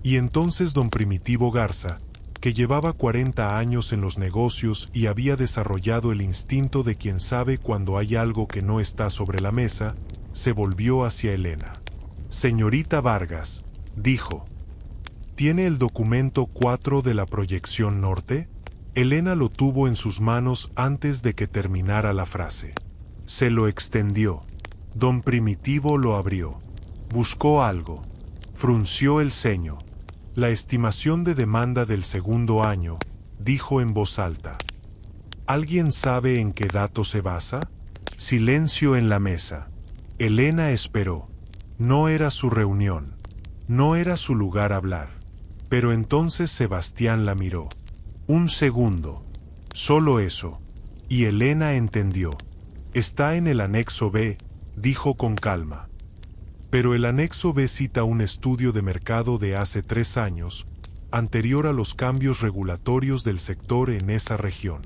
Y entonces don Primitivo Garza, que llevaba 40 años en los negocios y había desarrollado el instinto de quien sabe cuando hay algo que no está sobre la mesa, se volvió hacia Elena. Señorita Vargas, dijo. ¿Tiene el documento 4 de la proyección norte? Elena lo tuvo en sus manos antes de que terminara la frase. Se lo extendió. Don Primitivo lo abrió. Buscó algo. Frunció el ceño. La estimación de demanda del segundo año, dijo en voz alta. ¿Alguien sabe en qué dato se basa? Silencio en la mesa. Elena esperó. No era su reunión. No era su lugar hablar. Pero entonces Sebastián la miró. Un segundo. Solo eso. Y Elena entendió. Está en el anexo B, dijo con calma. Pero el anexo B cita un estudio de mercado de hace 3 años, anterior a los cambios regulatorios del sector en esa región.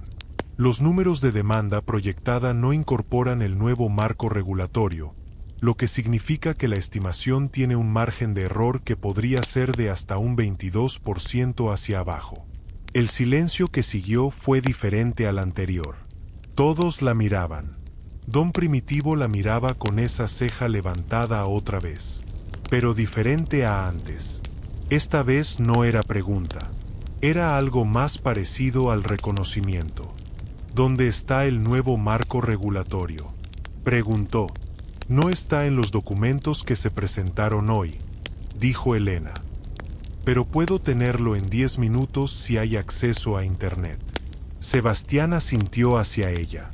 Los números de demanda proyectada no incorporan el nuevo marco regulatorio, lo que significa que la estimación tiene un margen de error que podría ser de hasta un 22% hacia abajo. El silencio que siguió fue diferente al anterior. Todos la miraban. Don Primitivo la miraba con esa ceja levantada otra vez. Pero diferente a antes. Esta vez no era pregunta. Era algo más parecido al reconocimiento. ¿Dónde está el nuevo marco regulatorio?, preguntó. No está en los documentos que se presentaron hoy, dijo Elena. Pero puedo tenerlo en 10 minutos si hay acceso a Internet. Sebastián asintió hacia ella.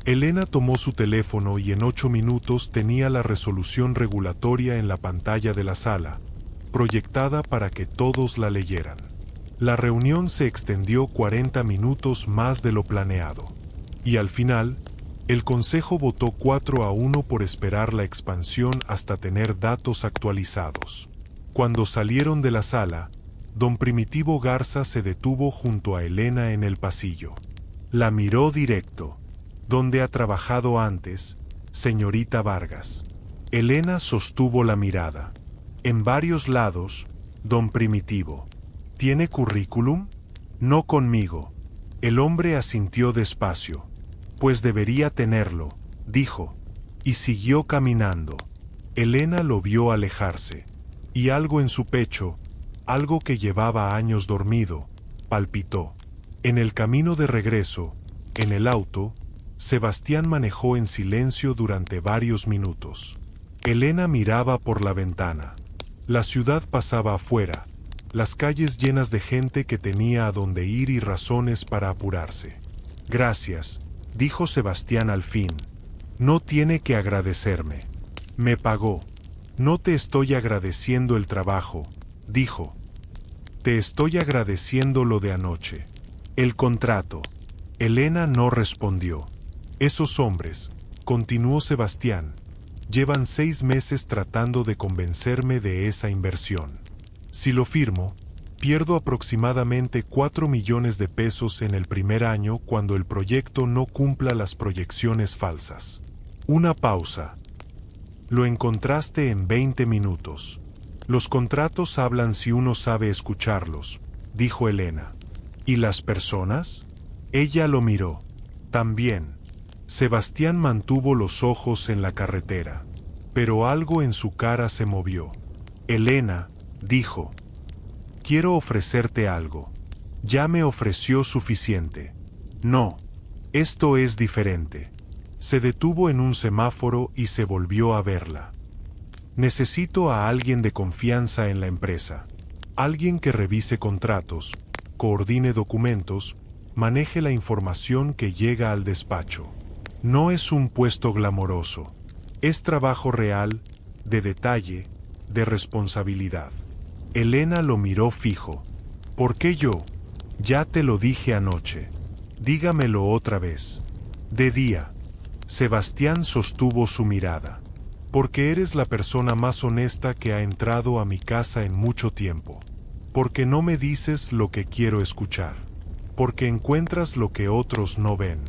Elena tomó su teléfono y en 8 minutos tenía la resolución regulatoria en la pantalla de la sala, proyectada para que todos la leyeran. La reunión se extendió 40 minutos más de lo planeado. Y al final, el Consejo votó 4-1 por esperar la expansión hasta tener datos actualizados. Cuando salieron de la sala, don Primitivo Garza se detuvo junto a Elena en el pasillo. La miró directo. ¿Dónde ha trabajado antes? señorita Vargas. Elena sostuvo la mirada. En varios lados, don Primitivo. ¿Tiene currículum? No conmigo. El hombre asintió despacio. Pues debería tenerlo, dijo. Y siguió caminando. Elena lo vio alejarse. Y algo en su pecho, algo que llevaba años dormido, palpitó. En el camino de regreso, en el auto, Sebastián manejó en silencio durante varios minutos. Elena miraba por la ventana. La ciudad pasaba afuera, las calles llenas de gente que tenía a dónde ir y razones para apurarse. Gracias, dijo Sebastián al fin. No tiene que agradecerme. Me pagó. No te estoy agradeciendo el trabajo, dijo. Te estoy agradeciendo lo de anoche. El contrato. Elena no respondió. Esos hombres, continuó Sebastián, llevan 6 meses tratando de convencerme de esa inversión. Si lo firmo, pierdo aproximadamente 4 millones de pesos en el primer año cuando el proyecto no cumpla las proyecciones falsas. Una pausa. Lo encontraste en 20 minutos. Los contratos hablan si uno sabe escucharlos, dijo Elena. ¿Y las personas? Ella lo miró. También. Sebastián mantuvo los ojos en la carretera. Pero algo en su cara se movió. Elena, dijo. Quiero ofrecerte algo. Ya me ofreció suficiente. No. Esto es diferente. Se detuvo en un semáforo y se volvió a verla. Necesito a alguien de confianza en la empresa. Alguien que revise contratos, coordine documentos, maneje la información que llega al despacho. No es un puesto glamoroso. Es trabajo real, de detalle, de responsabilidad. Elena lo miró fijo. ¿Por qué yo? Ya te lo dije anoche. Dígamelo otra vez. De día. Sebastián sostuvo su mirada. Porque eres la persona más honesta que ha entrado a mi casa en mucho tiempo. Porque no me dices lo que quiero escuchar. Porque encuentras lo que otros no ven.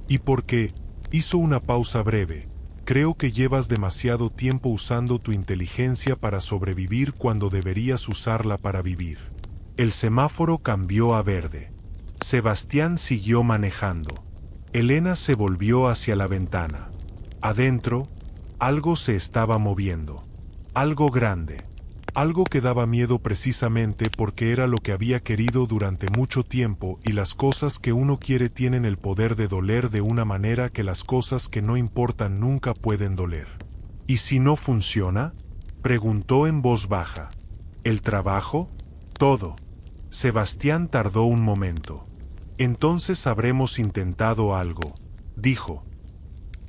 Y porque, hizo una pausa breve, creo que llevas demasiado tiempo usando tu inteligencia para sobrevivir cuando deberías usarla para vivir. El semáforo cambió a verde. Sebastián siguió manejando. Elena se volvió hacia la ventana. Adentro, algo se estaba moviendo. Algo grande. Algo que daba miedo precisamente porque era lo que había querido durante mucho tiempo y las cosas que uno quiere tienen el poder de doler de una manera que las cosas que no importan nunca pueden doler. ¿Y si no funciona? Preguntó en voz baja. ¿El trabajo? Todo. Sebastián tardó un momento. Entonces habremos intentado algo, dijo.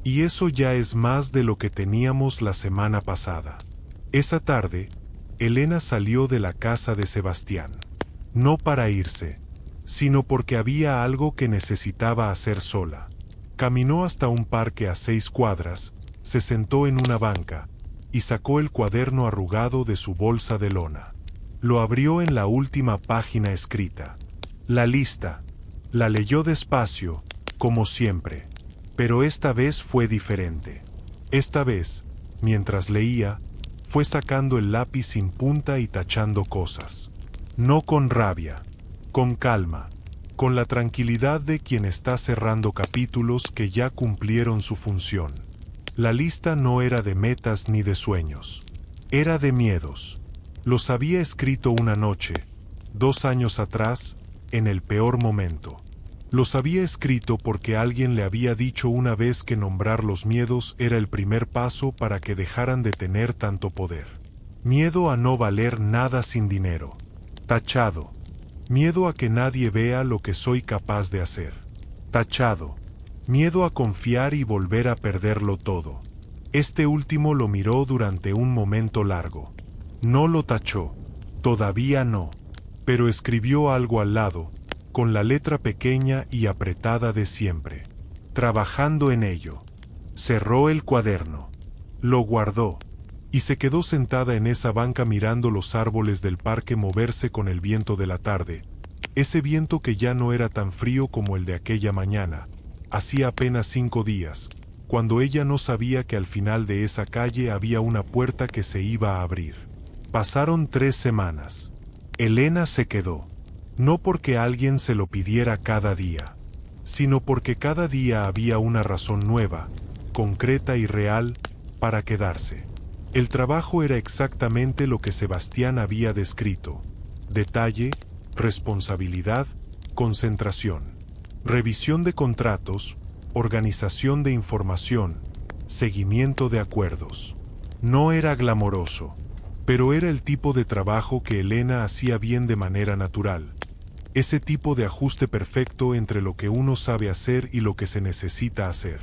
Y eso ya es más de lo que teníamos la semana pasada. Esa tarde, Elena salió de la casa de Sebastián. No para irse, sino porque había algo que necesitaba hacer sola. Caminó hasta un parque a 6 cuadras, se sentó en una banca, y sacó el cuaderno arrugado de su bolsa de lona. Lo abrió en la última página escrita. La lista. La leyó despacio, como siempre. Pero esta vez fue diferente. Esta vez, mientras leía, fue sacando el lápiz sin punta y tachando cosas. No con rabia, con calma, con la tranquilidad de quien está cerrando capítulos que ya cumplieron su función. La lista no era de metas ni de sueños. Era de miedos. Los había escrito una noche, 2 años atrás, en el peor momento. Los había escrito porque alguien le había dicho una vez que nombrar los miedos era el primer paso para que dejaran de tener tanto poder. Miedo a no valer nada sin dinero. Tachado. Miedo a que nadie vea lo que soy capaz de hacer. Tachado. Miedo a confiar y volver a perderlo todo. Este último lo miró durante un momento largo. No lo tachó. Todavía no. Pero escribió algo al lado, con la letra pequeña y apretada de siempre. Trabajando en ello. Cerró el cuaderno. Lo guardó. Y se quedó sentada en esa banca mirando los árboles del parque moverse con el viento de la tarde. Ese viento que ya no era tan frío como el de aquella mañana. Hacía apenas 5 días, cuando ella no sabía que al final de esa calle había una puerta que se iba a abrir. Pasaron 3 semanas. Elena se quedó, no porque alguien se lo pidiera cada día, sino porque cada día había una razón nueva, concreta y real, para quedarse. El trabajo era exactamente lo que Sebastián había descrito: detalle, responsabilidad, concentración, revisión de contratos, organización de información, seguimiento de acuerdos. No era glamoroso, pero era el tipo de trabajo que Elena hacía bien de manera natural. Ese tipo de ajuste perfecto entre lo que uno sabe hacer y lo que se necesita hacer.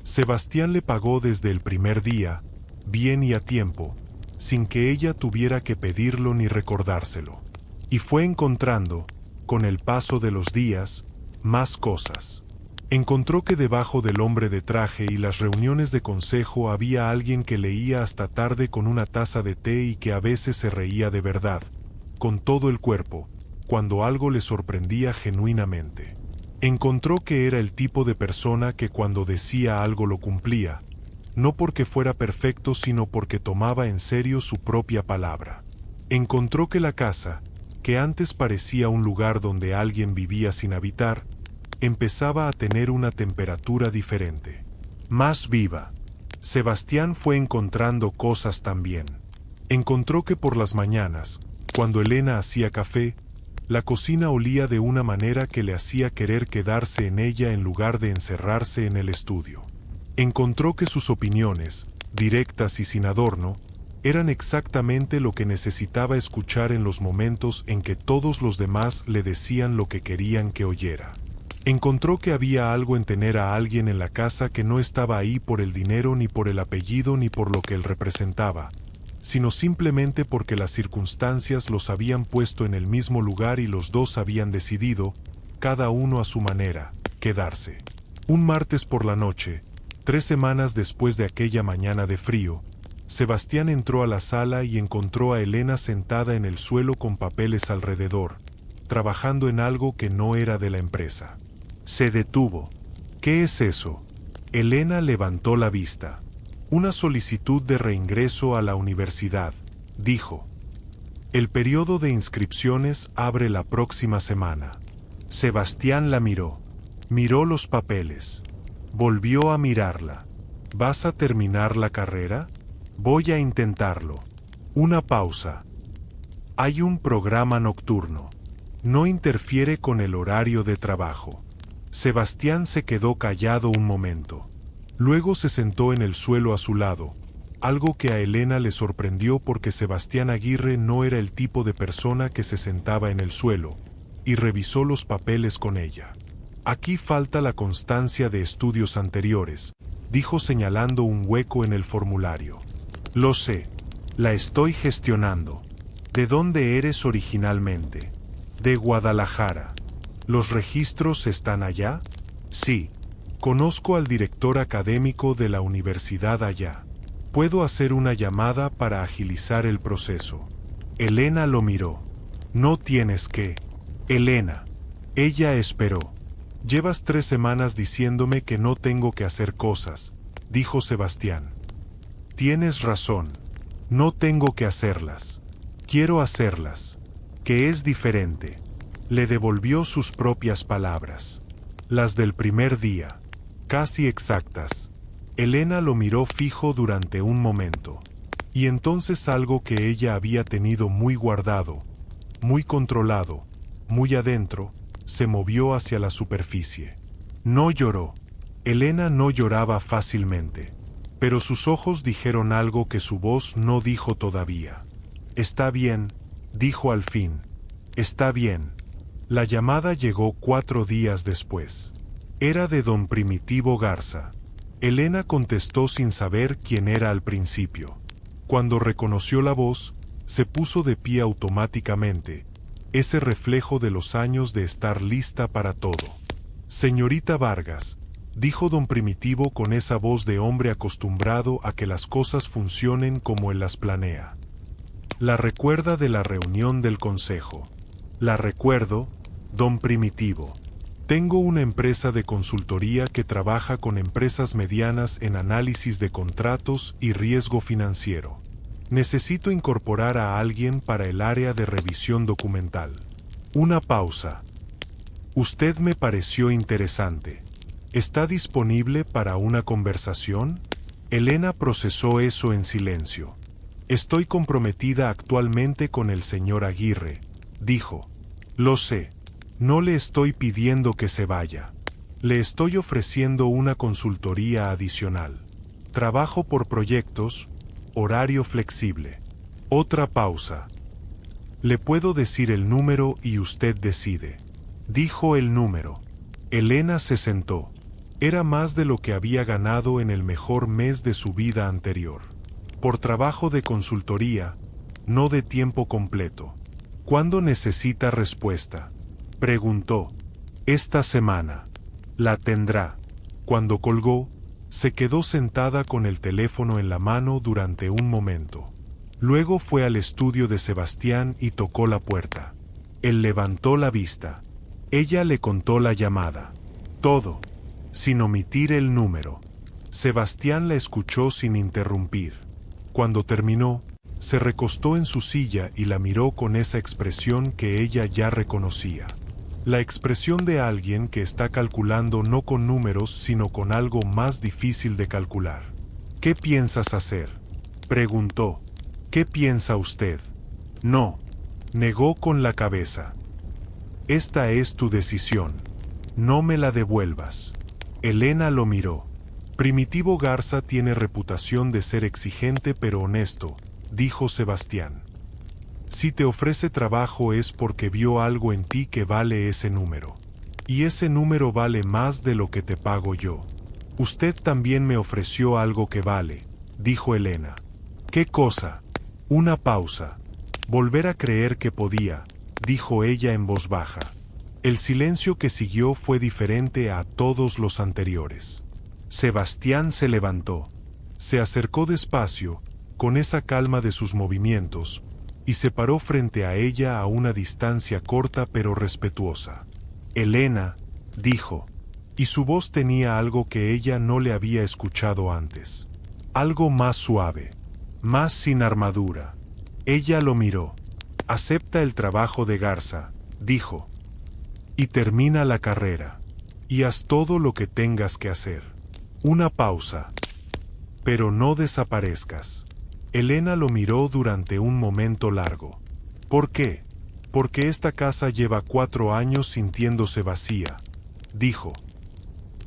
Sebastián le pagó desde el primer día, bien y a tiempo, sin que ella tuviera que pedirlo ni recordárselo. Y fue encontrando, con el paso de los días, más cosas. Encontró que debajo del hombre de traje y las reuniones de consejo había alguien que leía hasta tarde con una taza de té y que a veces se reía de verdad, con todo el cuerpo, cuando algo le sorprendía genuinamente. Encontró que era el tipo de persona que cuando decía algo lo cumplía, no porque fuera perfecto sino porque tomaba en serio su propia palabra. Encontró que la casa, que antes parecía un lugar donde alguien vivía sin habitar, empezaba a tener una temperatura diferente, más viva. Sebastián fue encontrando cosas también. Encontró que por las mañanas, cuando Elena hacía café, la cocina olía de una manera que le hacía querer quedarse en ella en lugar de encerrarse en el estudio. Encontró que sus opiniones, directas y sin adorno, eran exactamente lo que necesitaba escuchar en los momentos en que todos los demás le decían lo que querían que oyera. Encontró que había algo en tener a alguien en la casa que no estaba ahí por el dinero ni por el apellido ni por lo que él representaba, sino simplemente porque las circunstancias los habían puesto en el mismo lugar y los dos habían decidido, cada uno a su manera, quedarse. Un martes por la noche, 3 semanas después de aquella mañana de frío, Sebastián entró a la sala y encontró a Elena sentada en el suelo con papeles alrededor, trabajando en algo que no era de la empresa. Se detuvo. ¿Qué es eso? Elena levantó la vista. Una solicitud de reingreso a la universidad, dijo. El periodo de inscripciones abre la próxima semana. Sebastián la miró. Miró los papeles. Volvió a mirarla. ¿Vas a terminar la carrera? Voy a intentarlo. Una pausa. Hay un programa nocturno. No interfiere con el horario de trabajo. Sebastián se quedó callado un momento. Luego se sentó en el suelo a su lado, algo que a Elena le sorprendió porque Sebastián Aguirre no era el tipo de persona que se sentaba en el suelo, y revisó los papeles con ella. Aquí falta la constancia de estudios anteriores, dijo señalando un hueco en el formulario. Lo sé, la estoy gestionando. ¿De dónde eres originalmente? De Guadalajara. ¿Los registros están allá? Sí. Conozco al director académico de la universidad allá. Puedo hacer una llamada para agilizar el proceso. Elena lo miró. No tienes que. Elena. Ella esperó. Llevas 3 semanas diciéndome que no tengo que hacer cosas, dijo Sebastián. Tienes razón. No tengo que hacerlas. Quiero hacerlas. Que es diferente. Le devolvió sus propias palabras. Las del primer día. Casi exactas. Elena lo miró fijo durante un momento. Y entonces algo que ella había tenido muy guardado, muy controlado, muy adentro, se movió hacia la superficie. No lloró. Elena no lloraba fácilmente. Pero sus ojos dijeron algo que su voz no dijo todavía. Está bien, dijo al fin. Está bien. La llamada llegó 4 días después. Era de don Primitivo Garza. Elena contestó sin saber quién era al principio. Cuando reconoció la voz, se puso de pie automáticamente, ese reflejo de los años de estar lista para todo. Señorita Vargas, dijo don Primitivo con esa voz de hombre acostumbrado a que las cosas funcionen como él las planea. La recuerda de la reunión del consejo. La recuerdo, don Primitivo. Tengo una empresa de consultoría que trabaja con empresas medianas en análisis de contratos y riesgo financiero. Necesito incorporar a alguien para el área de revisión documental. Una pausa. Usted me pareció interesante. ¿Está disponible para una conversación? Elena procesó eso en silencio. Estoy comprometida actualmente con el señor Aguirre, dijo. Lo sé. No le estoy pidiendo que se vaya. Le estoy ofreciendo una consultoría adicional. Trabajo por proyectos, horario flexible. Otra pausa. Le puedo decir el número y usted decide. Dijo el número. Elena se sentó. Era más de lo que había ganado en el mejor mes de su vida anterior. Por trabajo de consultoría, no de tiempo completo. ¿Cuándo necesita respuesta? Preguntó. Esta semana. La tendrá. Cuando colgó, se quedó sentada con el teléfono en la mano durante un momento. Luego fue al estudio de Sebastián y tocó la puerta. Él levantó la vista. Ella le contó la llamada. Todo, sin omitir el número. Sebastián la escuchó sin interrumpir. Cuando terminó, se recostó en su silla y la miró con esa expresión que ella ya reconocía. La expresión de alguien que está calculando no con números, sino con algo más difícil de calcular. ¿Qué piensas hacer? Preguntó. ¿Qué piensa usted? No. Negó con la cabeza. Esta es tu decisión. No me la devuelvas. Elena lo miró. Primitivo Garza tiene reputación de ser exigente pero honesto, dijo Sebastián. Si te ofrece trabajo es porque vio algo en ti que vale ese número. Y ese número vale más de lo que te pago yo. Usted también me ofreció algo que vale, dijo Elena. ¿Qué cosa? Una pausa. Volver a creer que podía, dijo ella en voz baja. El silencio que siguió fue diferente a todos los anteriores. Sebastián se levantó. Se acercó despacio, con esa calma de sus movimientos, y se paró frente a ella a una distancia corta pero respetuosa. Elena, dijo, y su voz tenía algo que ella no le había escuchado antes. Algo más suave, más sin armadura. Ella lo miró. Acepta el trabajo de Garza, dijo. Y termina la carrera. Y haz todo lo que tengas que hacer. Una pausa. Pero no desaparezcas. Elena lo miró durante un momento largo. ¿Por qué? Porque esta casa lleva 4 años sintiéndose vacía, dijo.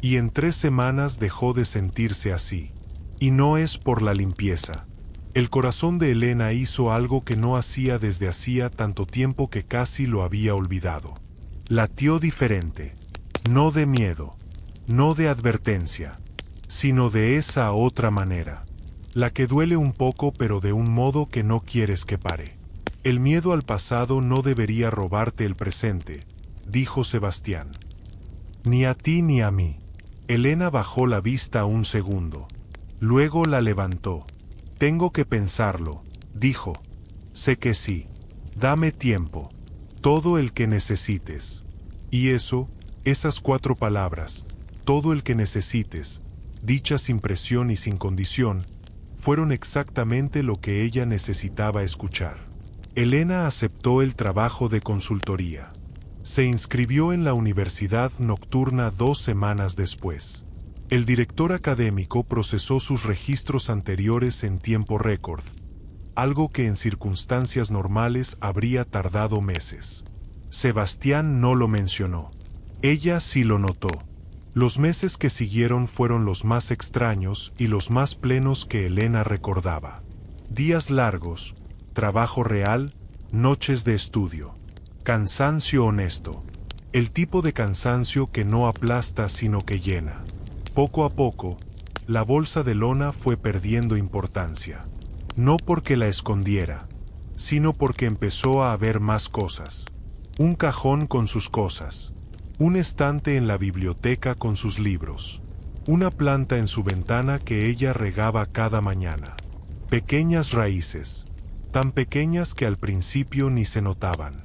Y en 3 semanas dejó de sentirse así. Y no es por la limpieza. El corazón de Elena hizo algo que no hacía desde hacía tanto tiempo que casi lo había olvidado. Latió diferente. No de miedo, no de advertencia, sino de esa otra manera. La que duele un poco pero de un modo que no quieres que pare. El miedo al pasado no debería robarte el presente, dijo Sebastián. Ni a ti ni a mí. Elena bajó la vista un segundo. Luego la levantó. Tengo que pensarlo, dijo. Sé que sí. Dame tiempo. Todo el que necesites. Y eso, esas 4 palabras, todo el que necesites, dichas sin presión y sin condición, fueron exactamente lo que ella necesitaba escuchar. Elena aceptó el trabajo de consultoría. Se inscribió en la universidad nocturna 2 semanas después. El director académico procesó sus registros anteriores en tiempo récord, algo que en circunstancias normales habría tardado meses. Sebastián no lo mencionó. Ella sí lo notó. Los meses que siguieron fueron los más extraños y los más plenos que Elena recordaba. Días largos, trabajo real, noches de estudio. Cansancio honesto. El tipo de cansancio que no aplasta sino que llena. Poco a poco, la bolsa de lona fue perdiendo importancia. No porque la escondiera, sino porque empezó a haber más cosas. Un cajón con sus cosas. Un estante en la biblioteca con sus libros. Una planta en su ventana que ella regaba cada mañana. Pequeñas raíces. Tan pequeñas que al principio ni se notaban.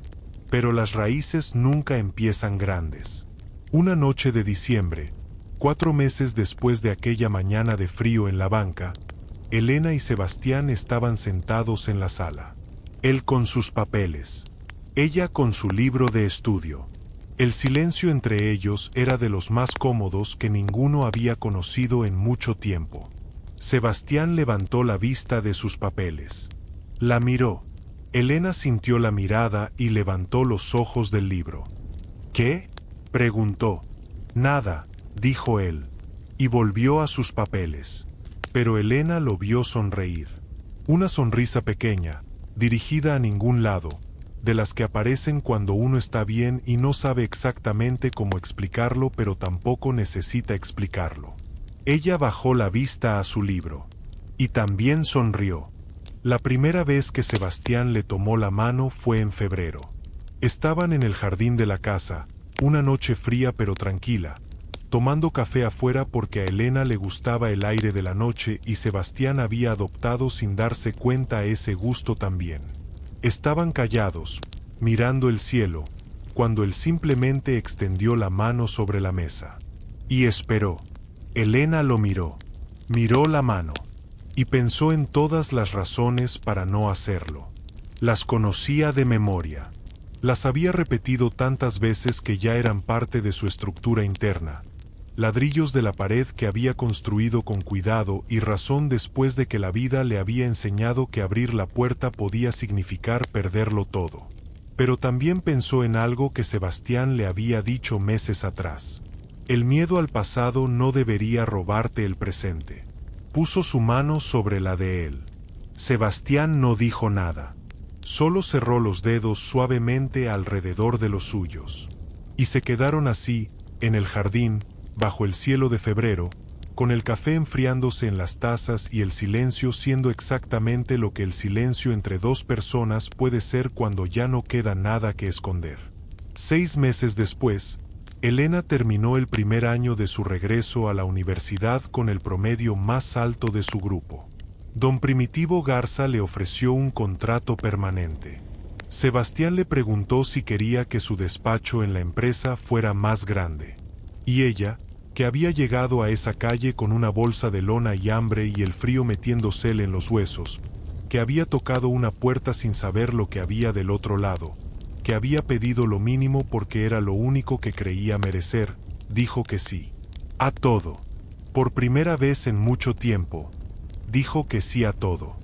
Pero las raíces nunca empiezan grandes. Una noche de diciembre, 4 meses después de aquella mañana de frío en la banca, Elena y Sebastián estaban sentados en la sala. Él con sus papeles, ella con su libro de estudio. El silencio entre ellos era de los más cómodos que ninguno había conocido en mucho tiempo. Sebastián levantó la vista de sus papeles. La miró. Elena sintió la mirada y levantó los ojos del libro. ¿Qué?, preguntó. Nada, dijo él, y volvió a sus papeles. Pero Elena lo vio sonreír. Una sonrisa pequeña, dirigida a ningún lado, de las que aparecen cuando uno está bien y no sabe exactamente cómo explicarlo, pero tampoco necesita explicarlo. Ella bajó la vista a su libro. Y también sonrió. La primera vez que Sebastián le tomó la mano fue en febrero. Estaban en el jardín de la casa, una noche fría pero tranquila, tomando café afuera porque a Elena le gustaba el aire de la noche y Sebastián había adoptado sin darse cuenta ese gusto también. Estaban callados, mirando el cielo, cuando él simplemente extendió la mano sobre la mesa. Y esperó. Elena lo miró. Miró la mano. Y pensó en todas las razones para no hacerlo. Las conocía de memoria. Las había repetido tantas veces que ya eran parte de su estructura interna. Ladrillos de la pared que había construido con cuidado y razón después de que la vida le había enseñado que abrir la puerta podía significar perderlo todo. Pero también pensó en algo que Sebastián le había dicho meses atrás. El miedo al pasado no debería robarte el presente. Puso su mano sobre la de él. Sebastián no dijo nada. Solo cerró los dedos suavemente alrededor de los suyos. Y se quedaron así, en el jardín, bajo el cielo de febrero, con el café enfriándose en las tazas y el silencio siendo exactamente lo que el silencio entre dos personas puede ser cuando ya no queda nada que esconder. 6 meses después, Elena terminó el primer año de su regreso a la universidad con el promedio más alto de su grupo. Don Primitivo Garza le ofreció un contrato permanente. Sebastián le preguntó si quería que su despacho en la empresa fuera más grande. Y ella, que había llegado a esa calle con una bolsa de lona y hambre y el frío metiéndosele en los huesos, que había tocado una puerta sin saber lo que había del otro lado, que había pedido lo mínimo porque era lo único que creía merecer, dijo que sí. A todo. Por primera vez en mucho tiempo, dijo que sí a todo.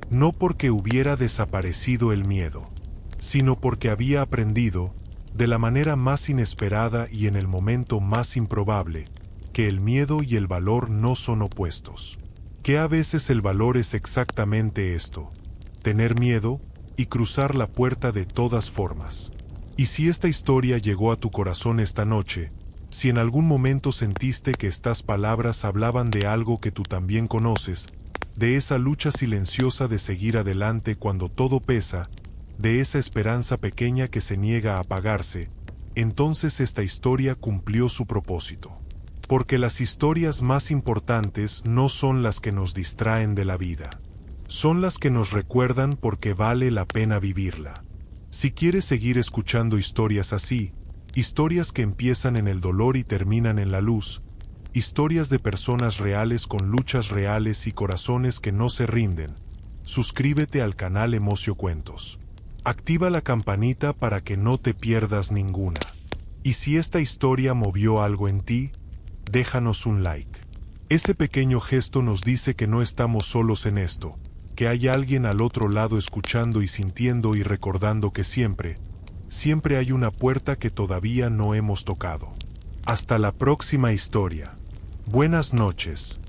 No porque hubiera desaparecido el miedo, sino porque había aprendido, de la manera más inesperada y en el momento más improbable, que el miedo y el valor no son opuestos. Que a veces el valor es exactamente esto: tener miedo y cruzar la puerta de todas formas. Y si esta historia llegó a tu corazón esta noche, si en algún momento sentiste que estas palabras hablaban de algo que tú también conoces, de esa lucha silenciosa de seguir adelante cuando todo pesa, de esa esperanza pequeña que se niega a apagarse, entonces esta historia cumplió su propósito. Porque las historias más importantes no son las que nos distraen de la vida. Son las que nos recuerdan por qué vale la pena vivirla. Si quieres seguir escuchando historias así, historias que empiezan en el dolor y terminan en la luz, historias de personas reales con luchas reales y corazones que no se rinden, suscríbete al canal Emocio Cuentos. Activa la campanita para que no te pierdas ninguna. Y si esta historia movió algo en ti, déjanos un like. Ese pequeño gesto nos dice que no estamos solos en esto, que hay alguien al otro lado escuchando y sintiendo y recordando que siempre hay una puerta que todavía no hemos tocado. Hasta la próxima historia. Buenas noches.